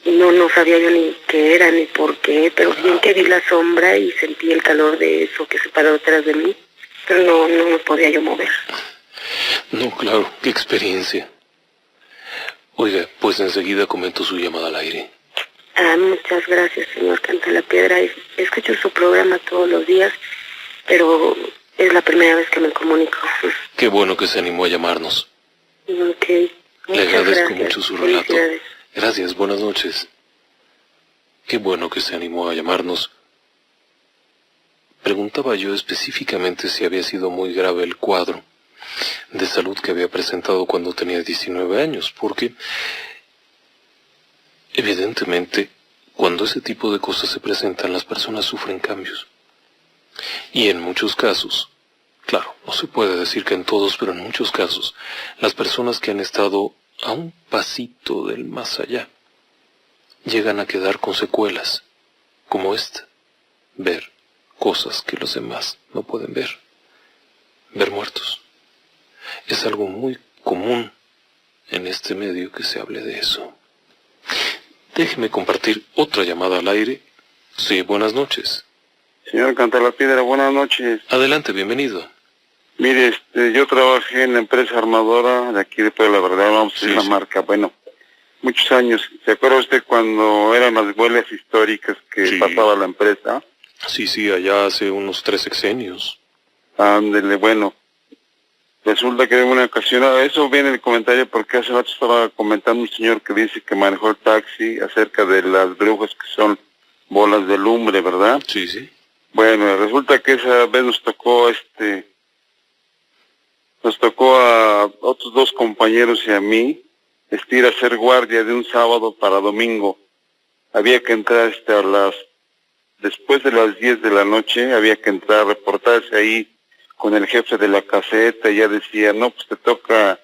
no sabía yo ni qué era ni por qué, pero bien que vi la sombra y sentí el calor de eso que se paró detrás de mí, pero no me podía yo mover. No, claro, qué experiencia. Oiga, pues enseguida comento su llamada al aire. Muchas gracias, señor Cantalapiedra. Escucho su programa todos los días, pero es la primera vez que me comunico. Qué bueno que se animó a llamarnos. Ok. Le Muchas agradezco gracias. mucho su relato. Felicidades. Gracias, buenas noches. Qué bueno que se animó a llamarnos. Preguntaba yo específicamente si había sido muy grave el cuadro de salud que había presentado cuando tenía 19 años, porque evidentemente cuando ese tipo de cosas se presentan las personas sufren cambios. Y en muchos casos, claro, no se puede decir que en todos, pero en muchos casos, las personas que han estado a un pasito del más allá llegan a quedar con secuelas, como esta: ver cosas que los demás no pueden ver, ver muertos. Es algo muy común en este medio que se hable de eso. Déjeme compartir otra llamada al aire. Sí, buenas noches. Señor Cantalapiedra, buenas noches. Adelante, bienvenido. Mire, yo trabajé en la empresa armadora de aquí de Puebla, ¿verdad? Vamos a decir la marca. Bueno, muchos años. ¿Se acuerda usted cuando eran las huelgas históricas que pasaba la empresa? Sí, allá hace unos 3 sexenios. Ándele, bueno. Resulta que en una ocasión, eso viene en el comentario porque hace rato estaba comentando un señor que dice que manejó el taxi acerca de las brujas que son bolas de lumbre, ¿verdad? Sí. Bueno, resulta que esa vez nos tocó a otros 2 compañeros y a mí, ir a hacer guardia de un sábado para domingo. Había que entrar después de las 10 de la noche, había que entrar a reportarse ahí con el jefe de la caseta, y ya decía, no, pues te toca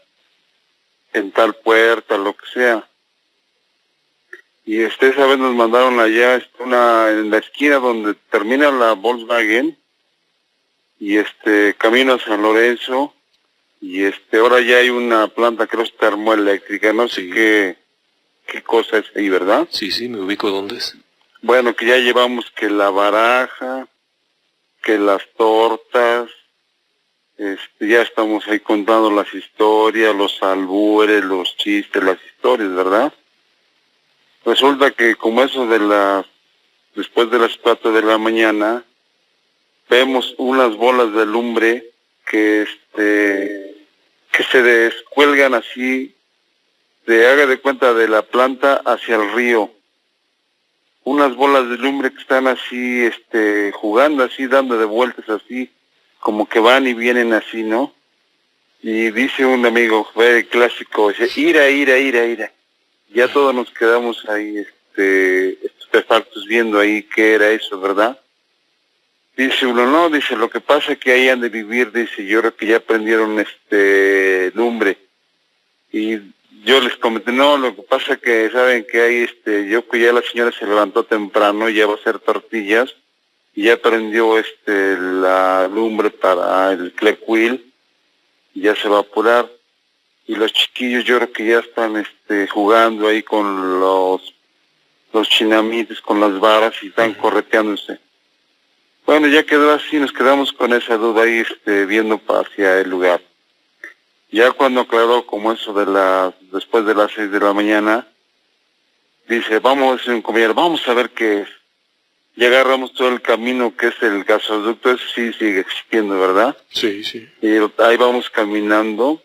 en tal puerta, lo que sea. Y esa vez nos mandaron allá, en la esquina donde termina la Volkswagen, y camino a San Lorenzo, y ahora ya hay una planta, creo que es termoeléctrica, no sé qué cosa es ahí, ¿verdad? Sí, me ubico dónde es. Bueno, que ya llevamos que la baraja, que las tortas, ya estamos ahí contando las historias, los albures, los chistes, las historias, ¿verdad? Resulta que como eso después de las 4 de la mañana, vemos unas bolas de lumbre que se descuelgan así, haga de cuenta, de la planta hacia el río. Unas bolas de lumbre que están así, jugando así, dando de vueltas así, como que van y vienen así, ¿no? Y dice un amigo, el clásico, dice, ira. Ya todos nos quedamos ahí, estupefactos viendo ahí qué era eso, ¿verdad? Dice uno, no, dice, lo que pasa es que ahí han de vivir, dice, yo creo que ya prendieron lumbre. Y yo les comenté, no, lo que pasa es que saben que hay, yo que ya la señora se levantó temprano, ya va a hacer tortillas, y ya prendió la lumbre para el clecuil, y ya se va a apurar. Y los chiquillos yo creo que ya están jugando ahí con los chinamites, con las varas, y están correteándose. Bueno, ya quedó así, nos quedamos con esa duda ahí, viendo hacia el lugar. Ya cuando aclaró como eso después de las 6 de la mañana, dice, vamos a ver qué es. Y agarramos todo el camino que es el gasoducto, ese sí sigue existiendo, ¿verdad? Sí. Y ahí vamos caminando,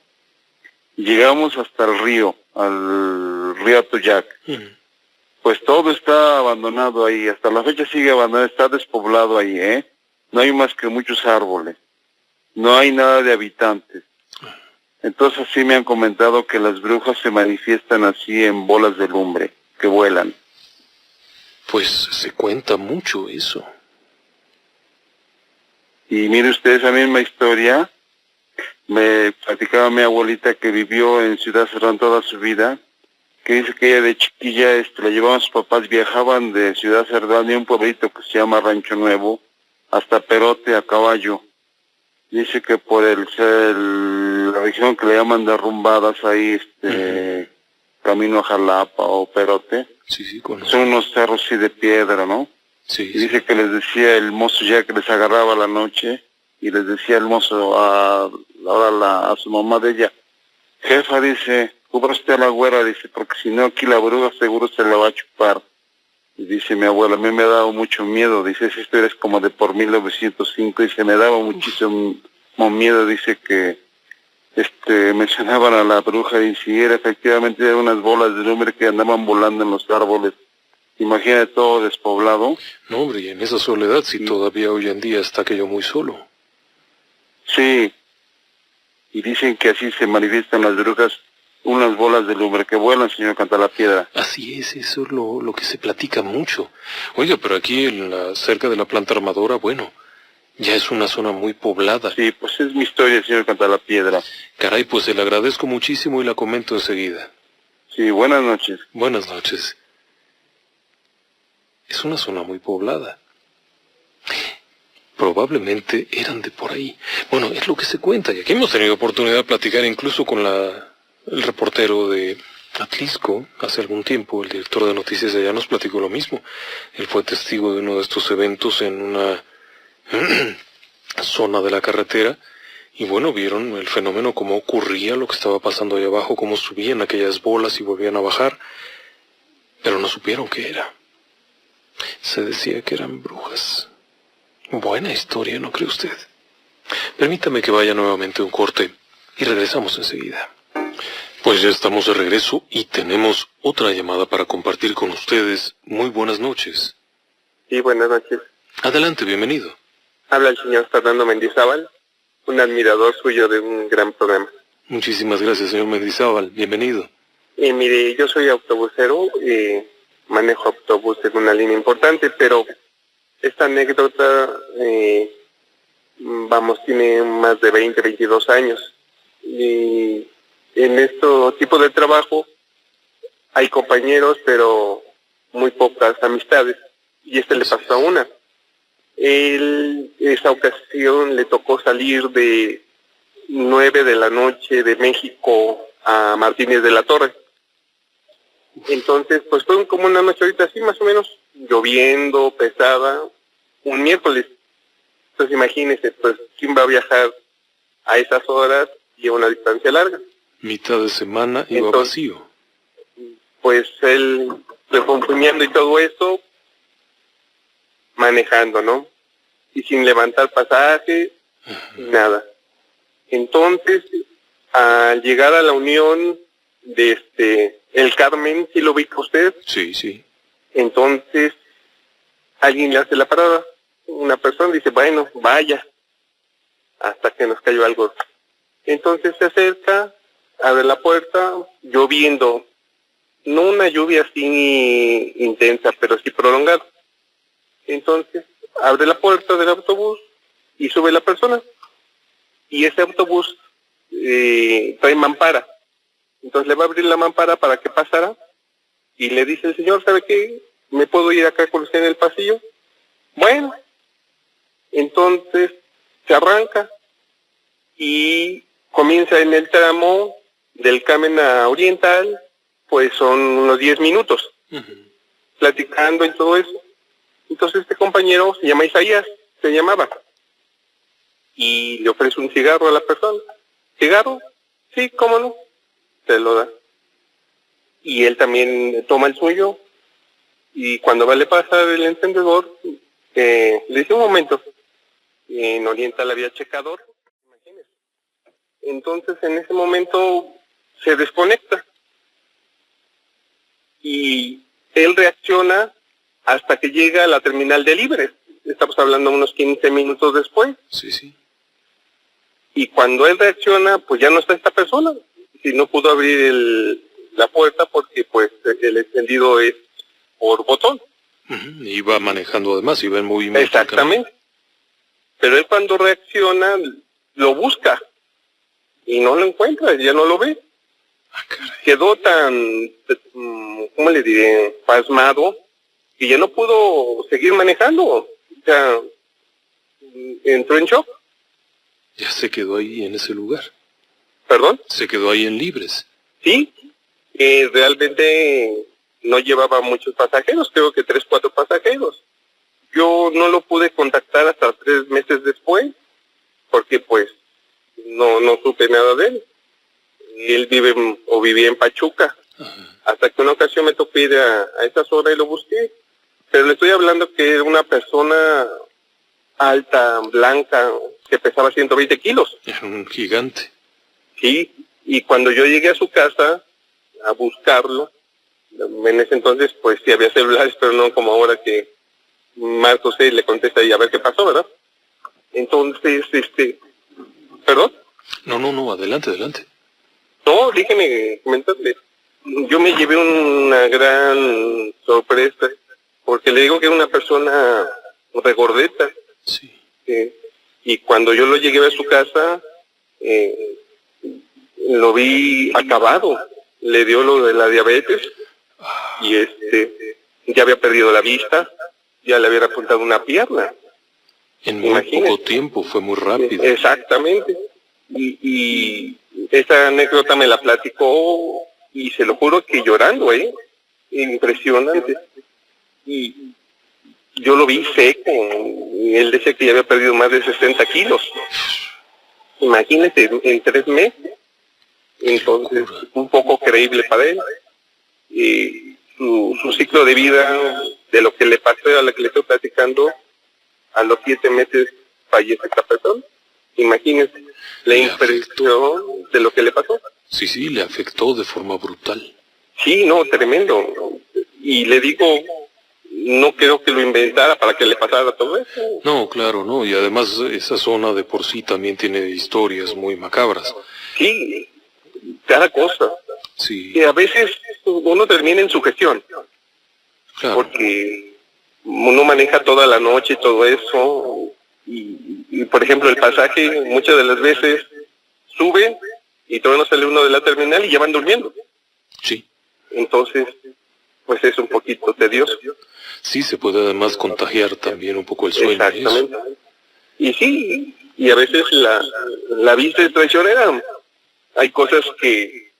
llegamos hasta el río, al río Atoyac. Pues todo está abandonado ahí, hasta la fecha sigue abandonado, está despoblado ahí, No hay más que muchos árboles, no hay nada de habitantes. Entonces sí me han comentado que las brujas se manifiestan así en bolas de lumbre, que vuelan. Pues se cuenta mucho eso. Y mire usted, esa misma historia, me platicaba mi abuelita que vivió en Ciudad Cerdán toda su vida, que dice que ella de chiquilla la llevaban sus papás, viajaban de Ciudad Cerdán de un pueblito que se llama Rancho Nuevo hasta Perote a caballo. Dice que por la región que le llaman derrumbadas ahí, camino a Jalapa o Perote, Sí, conozco. son unos cerros así de piedra, ¿no? Sí. Y dice que les decía el mozo ya que les agarraba la noche, y les decía el mozo a su mamá de ella, jefa, dice, cubra usted a la güera, dice, porque si no aquí la bruja seguro se la va a chupar. Y dice mi abuela, a mí me ha dado mucho miedo, dice, esa historia es como de por 1905, dice, me daba muchísimo miedo, dice que mencionaban a la bruja, y si era efectivamente eran unas bolas de lumbre que andaban volando en los árboles, Imagínate todo despoblado. No, hombre, y en esa soledad, si todavía hoy en día está aquello muy solo. Sí. Y dicen que así se manifiestan las brujas, unas bolas de lumbre que vuelan, señor Cantalapiedra. Así es, eso es lo que se platica mucho. Oiga, pero aquí cerca de la planta armadora, bueno, ya es una zona muy poblada. Sí, pues es mi historia, señor Cantalapiedra. Caray, pues se le agradezco muchísimo y la comento enseguida. Sí, buenas noches. Buenas noches. Es una zona muy poblada. Probablemente eran de por ahí. Bueno, es lo que se cuenta. Y aquí hemos tenido oportunidad de platicar incluso con el reportero de Atlisco hace algún tiempo. El director de noticias de allá nos platicó lo mismo. Él fue testigo de uno de estos eventos en una zona de la carretera. Y bueno, vieron el fenómeno, cómo ocurría lo que estaba pasando ahí abajo, cómo subían aquellas bolas y volvían a bajar. Pero no supieron qué era. Se decía que eran brujas. Buena historia, ¿no cree usted? Permítame que vaya nuevamente a un corte y regresamos enseguida. Pues ya estamos de regreso y tenemos otra llamada para compartir con ustedes. Muy buenas noches. Sí, buenas noches. Adelante, bienvenido. Habla el señor Fernando Mendizábal, un admirador suyo de un gran programa. Muchísimas gracias, señor Mendizábal. Bienvenido. Mire, yo soy autobusero, manejo autobús en una línea importante, pero esta anécdota, tiene más de 20, 22 años. Y en este tipo de trabajo hay compañeros, pero muy pocas amistades. Y le pasó a una. Esa ocasión le tocó salir de 9 de la noche de México a Martínez de la Torre. Entonces, pues fue como una noche ahorita así, más o menos, lloviendo, pesada, un miércoles. Entonces imagínese, pues, ¿quién va a viajar a esas horas y a una distancia larga? Mitad de semana iba Entonces, vacío. Pues él, refunfuñando y todo eso, manejando, ¿no? Y sin levantar pasaje, nada. Entonces, al llegar a la unión de El Carmen, ¿sí lo ubica usted? Sí, sí. Entonces, alguien le hace la parada. Una persona dice, bueno, vaya, hasta que nos cayó algo. Entonces se acerca, abre la puerta, lloviendo. No una lluvia así intensa, pero sí prolongada. Entonces, abre la puerta del autobús y sube la persona. Y ese autobús trae mampara. Entonces le va a abrir la mampara para que pasara. Y le dice el señor, ¿sabe qué? ¿Me puedo ir acá con usted en el pasillo? Bueno. Entonces se arranca y comienza en el tramo del Carmen a Oriental, pues son unos 10 minutos, platicando y todo eso. Entonces este compañero se llama Isaías, se llamaba, y le ofrece un cigarro a la persona. ¿Cigarro? Sí, cómo no, se lo da. Y él también toma el suyo, y cuando va a pasar el encendedor, le dice, un momento, en Oriental había checador, imagínese. Entonces en ese momento se desconecta, y él reacciona hasta que llega a la terminal de Libres. Estamos hablando unos 15 minutos después. Sí, sí. Y cuando él reacciona, pues ya no está esta persona. Si no pudo abrir la puerta porque pues el encendido es por botón. Iba manejando además, iba en movimiento. Exactamente. Pero él cuando reacciona, lo busca. Y no lo encuentra, ya no lo ve. Quedó tan, ¿cómo le diré?, pasmado, que ya no pudo seguir manejando. O sea, entró en shock. Ya se quedó ahí en ese lugar. ¿Perdón? Se quedó ahí en Libres. Sí, realmente no llevaba muchos pasajeros, creo que 3, 4 pasajeros. Yo no lo pude contactar hasta 3 meses después, porque pues no supe nada de él. Él vivía en Pachuca. Hasta que una ocasión me tocó ir a esas horas y lo busqué. Pero le estoy hablando que era una persona alta, blanca, que pesaba 120 kilos. Era un gigante. Sí, y cuando yo llegué a su casa a buscarlo, En ese entonces, pues sí había celulares, pero no como ahora que Marco C le contesta y a ver qué pasó, ¿verdad? Entonces, ¿perdón? No, adelante, adelante. No, déjeme comentarle. Yo me llevé una gran sorpresa, porque le digo que era una persona regordeta. Sí. Y cuando yo lo llegué a ver a su casa, lo vi acabado. Le dio lo de la diabetes y ya había perdido la vista, ya le había apuntado una pierna. En muy poco tiempo, fue muy rápido. Exactamente. Y esa anécdota me la platicó y se lo juro que llorando, impresionante. Y yo lo vi seco, y él decía que ya había perdido más de 60 kilos. Imagínese, en 3 meses. Entonces, un poco creíble para él. Y su ciclo de vida, de lo que le pasó, a lo que le estoy platicando, a los 7 meses fallece esta persona. Imagínese la impresión de lo que le pasó. Sí, le afectó de forma brutal. Sí, no, tremendo. Y le digo, no creo que lo inventara para que le pasara todo eso. No, claro, no. Y además esa zona de por sí también tiene historias muy macabras. Sí, cada cosa. Sí. Y a veces uno termina en su gestión. Claro. Porque uno maneja toda la noche y todo eso. Y por ejemplo, el pasaje muchas de las veces sube y todavía no sale uno de la terminal y ya van durmiendo. Sí. Entonces, pues es un poquito tedioso. Sí, se puede además contagiar también un poco el sueño. Exactamente. Y sí, y a veces la vista es traicionera. Hay cosas que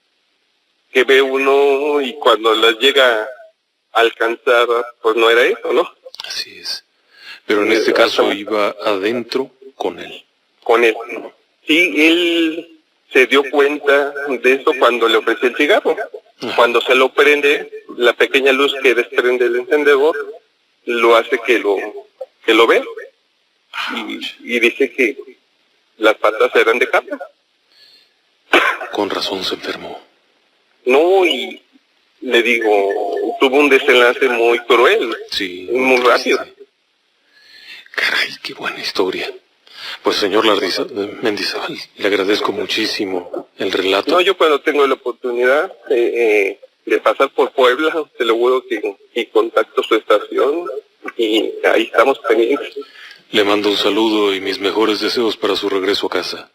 ve uno y cuando las llega a alcanzar, pues no era eso, ¿no? Así es. Pero en este caso iba adentro con él. Con él. Sí, él se dio cuenta de eso cuando le ofrecí el cigarro. Ajá. Cuando se lo prende, la pequeña luz que desprende el encendedor lo hace que lo vea. Y dice que las patas eran de cabra. Con razón se enfermó. No, y le digo, tuvo un desenlace muy cruel. Sí. Muy rápido. Caray, qué buena historia. Pues señor Mendizábal, le agradezco muchísimo el relato. No, yo cuando tengo la oportunidad de pasar por Puebla, te lo juro que contacto su estación y ahí estamos pendientes. Le mando un saludo y mis mejores deseos para su regreso a casa.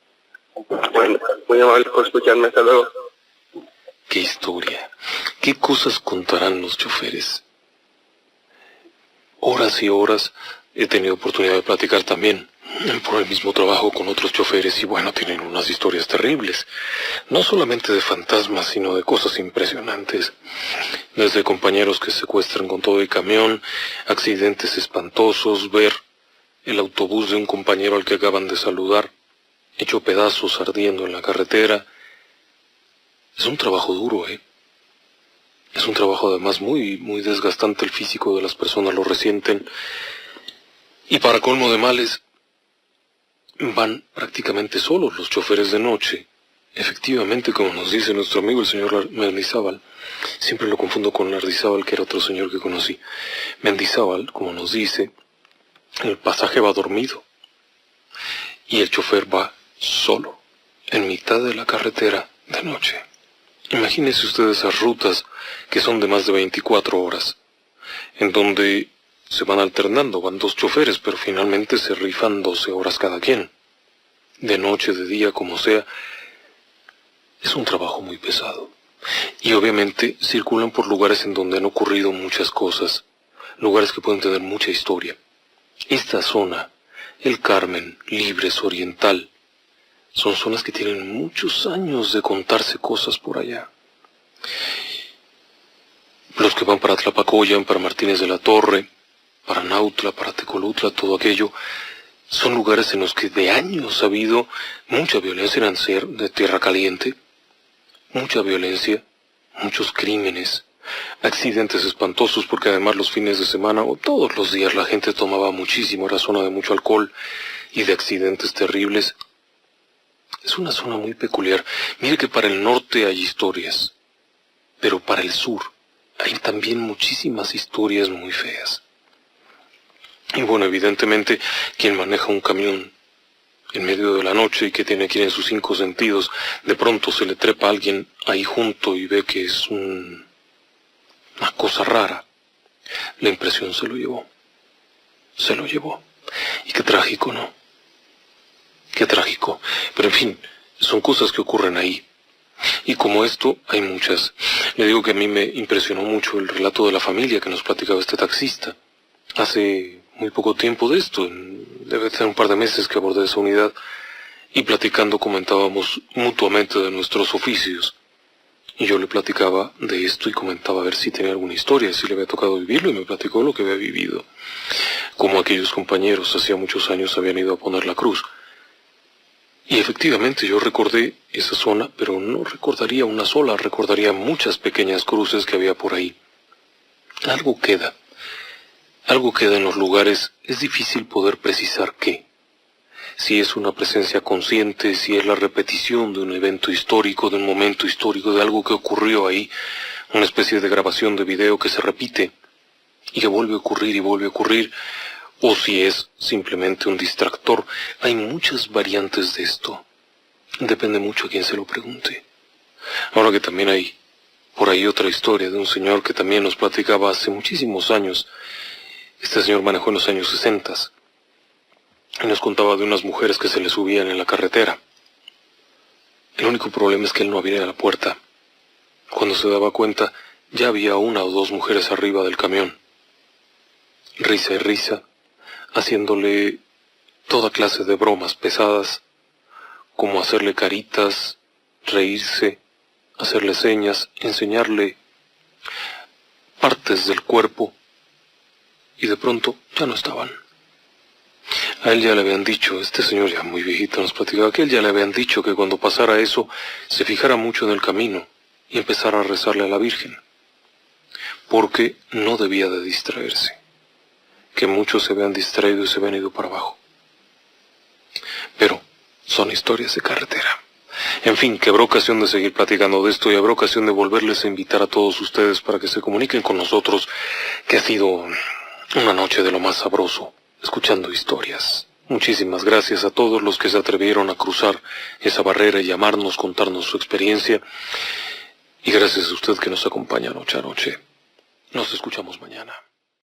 Bueno, muy amable por escucharme, hasta luego. Qué historia, qué cosas contarán los choferes. Horas y horas he tenido oportunidad de platicar también por el mismo trabajo con otros choferes y bueno, tienen unas historias terribles. No solamente de fantasmas, sino de cosas impresionantes. Desde compañeros que secuestran con todo el camión, accidentes espantosos, ver el autobús de un compañero al que acaban de saludar, hecho pedazos ardiendo en la carretera. Es un trabajo duro, Es un trabajo además muy, muy desgastante. El físico de las personas lo resienten. Y para colmo de males, van prácticamente solos los choferes de noche. Efectivamente, como nos dice nuestro amigo el señor Mendizábal, siempre lo confundo con Lardizábal, que era otro señor que conocí. Mendizábal, como nos dice, el pasaje va dormido. Y el chofer va solo, en mitad de la carretera de noche. Imagínense ustedes esas rutas que son de más de 24 horas, en donde se van alternando, van 2 choferes, pero finalmente se rifan 12 horas cada quien. De noche, de día, como sea. Es un trabajo muy pesado. Y obviamente circulan por lugares en donde han ocurrido muchas cosas, lugares que pueden tener mucha historia. Esta zona, el Carmen, Libres, Oriental, son zonas que tienen muchos años de contarse cosas por allá. Los que van para Tlapacoyan, para Martínez de la Torre, para Nautla, para Tecolutla, todo aquello, son lugares en los que de años ha habido mucha violencia. Eran ser de tierra caliente, mucha violencia, muchos crímenes, accidentes espantosos, porque además los fines de semana o todos los días la gente tomaba muchísimo, era zona de mucho alcohol y de accidentes terribles. Es una zona muy peculiar. Mire que para el norte hay historias, pero para el sur hay también muchísimas historias muy feas. Y bueno, evidentemente, quien maneja un camión en medio de la noche y que tiene que ir en sus 5 sentidos, de pronto se le trepa a alguien ahí junto y ve que es una cosa rara. La impresión se lo llevó. Se lo llevó. Y qué trágico, ¿no? Qué trágico. Pero en fin, son cosas que ocurren ahí. Y como esto, hay muchas. Le digo que a mí me impresionó mucho el relato de la familia que nos platicaba este taxista. Hace muy poco tiempo de esto, debe ser un par de meses que abordé esa unidad, y platicando comentábamos mutuamente de nuestros oficios. Y yo le platicaba de esto y comentaba a ver si tenía alguna historia, si le había tocado vivirlo, y me platicó lo que había vivido. Como aquellos compañeros hacía muchos años habían ido a poner la cruz. Y efectivamente yo recordé esa zona, pero no recordaría una sola, recordaría muchas pequeñas cruces que había por ahí. Algo queda en los lugares, es difícil poder precisar qué. Si es una presencia consciente, si es la repetición de un evento histórico, de un momento histórico, de algo que ocurrió ahí, una especie de grabación de video que se repite y que vuelve a ocurrir y vuelve a ocurrir, o si es simplemente un distractor. Hay muchas variantes de esto. Depende mucho a quien se lo pregunte. Ahora que también hay por ahí otra historia de un señor que también nos platicaba hace muchísimos años. Este señor manejó en los años 60 y nos contaba de unas mujeres que se le subían en la carretera. El único problema es que él no abría la puerta. Cuando se daba cuenta, ya había 1 o 2 mujeres arriba del camión. Risa y risa, haciéndole toda clase de bromas pesadas, como hacerle caritas, reírse, hacerle señas, enseñarle partes del cuerpo, y de pronto ya no estaban. A él ya le habían dicho, este señor ya muy viejito nos platicaba, que él ya le habían dicho que cuando pasara eso, se fijara mucho en el camino y empezara a rezarle a la Virgen, porque no debía de distraerse, que muchos se habían distraído y se habían ido para abajo. Pero son historias de carretera. En fin, que habrá ocasión de seguir platicando de esto y habrá ocasión de volverles a invitar a todos ustedes para que se comuniquen con nosotros, que ha sido una noche de lo más sabroso, escuchando historias. Muchísimas gracias a todos los que se atrevieron a cruzar esa barrera y llamarnos, contarnos su experiencia. Y gracias a usted que nos acompaña noche a noche. Nos escuchamos mañana.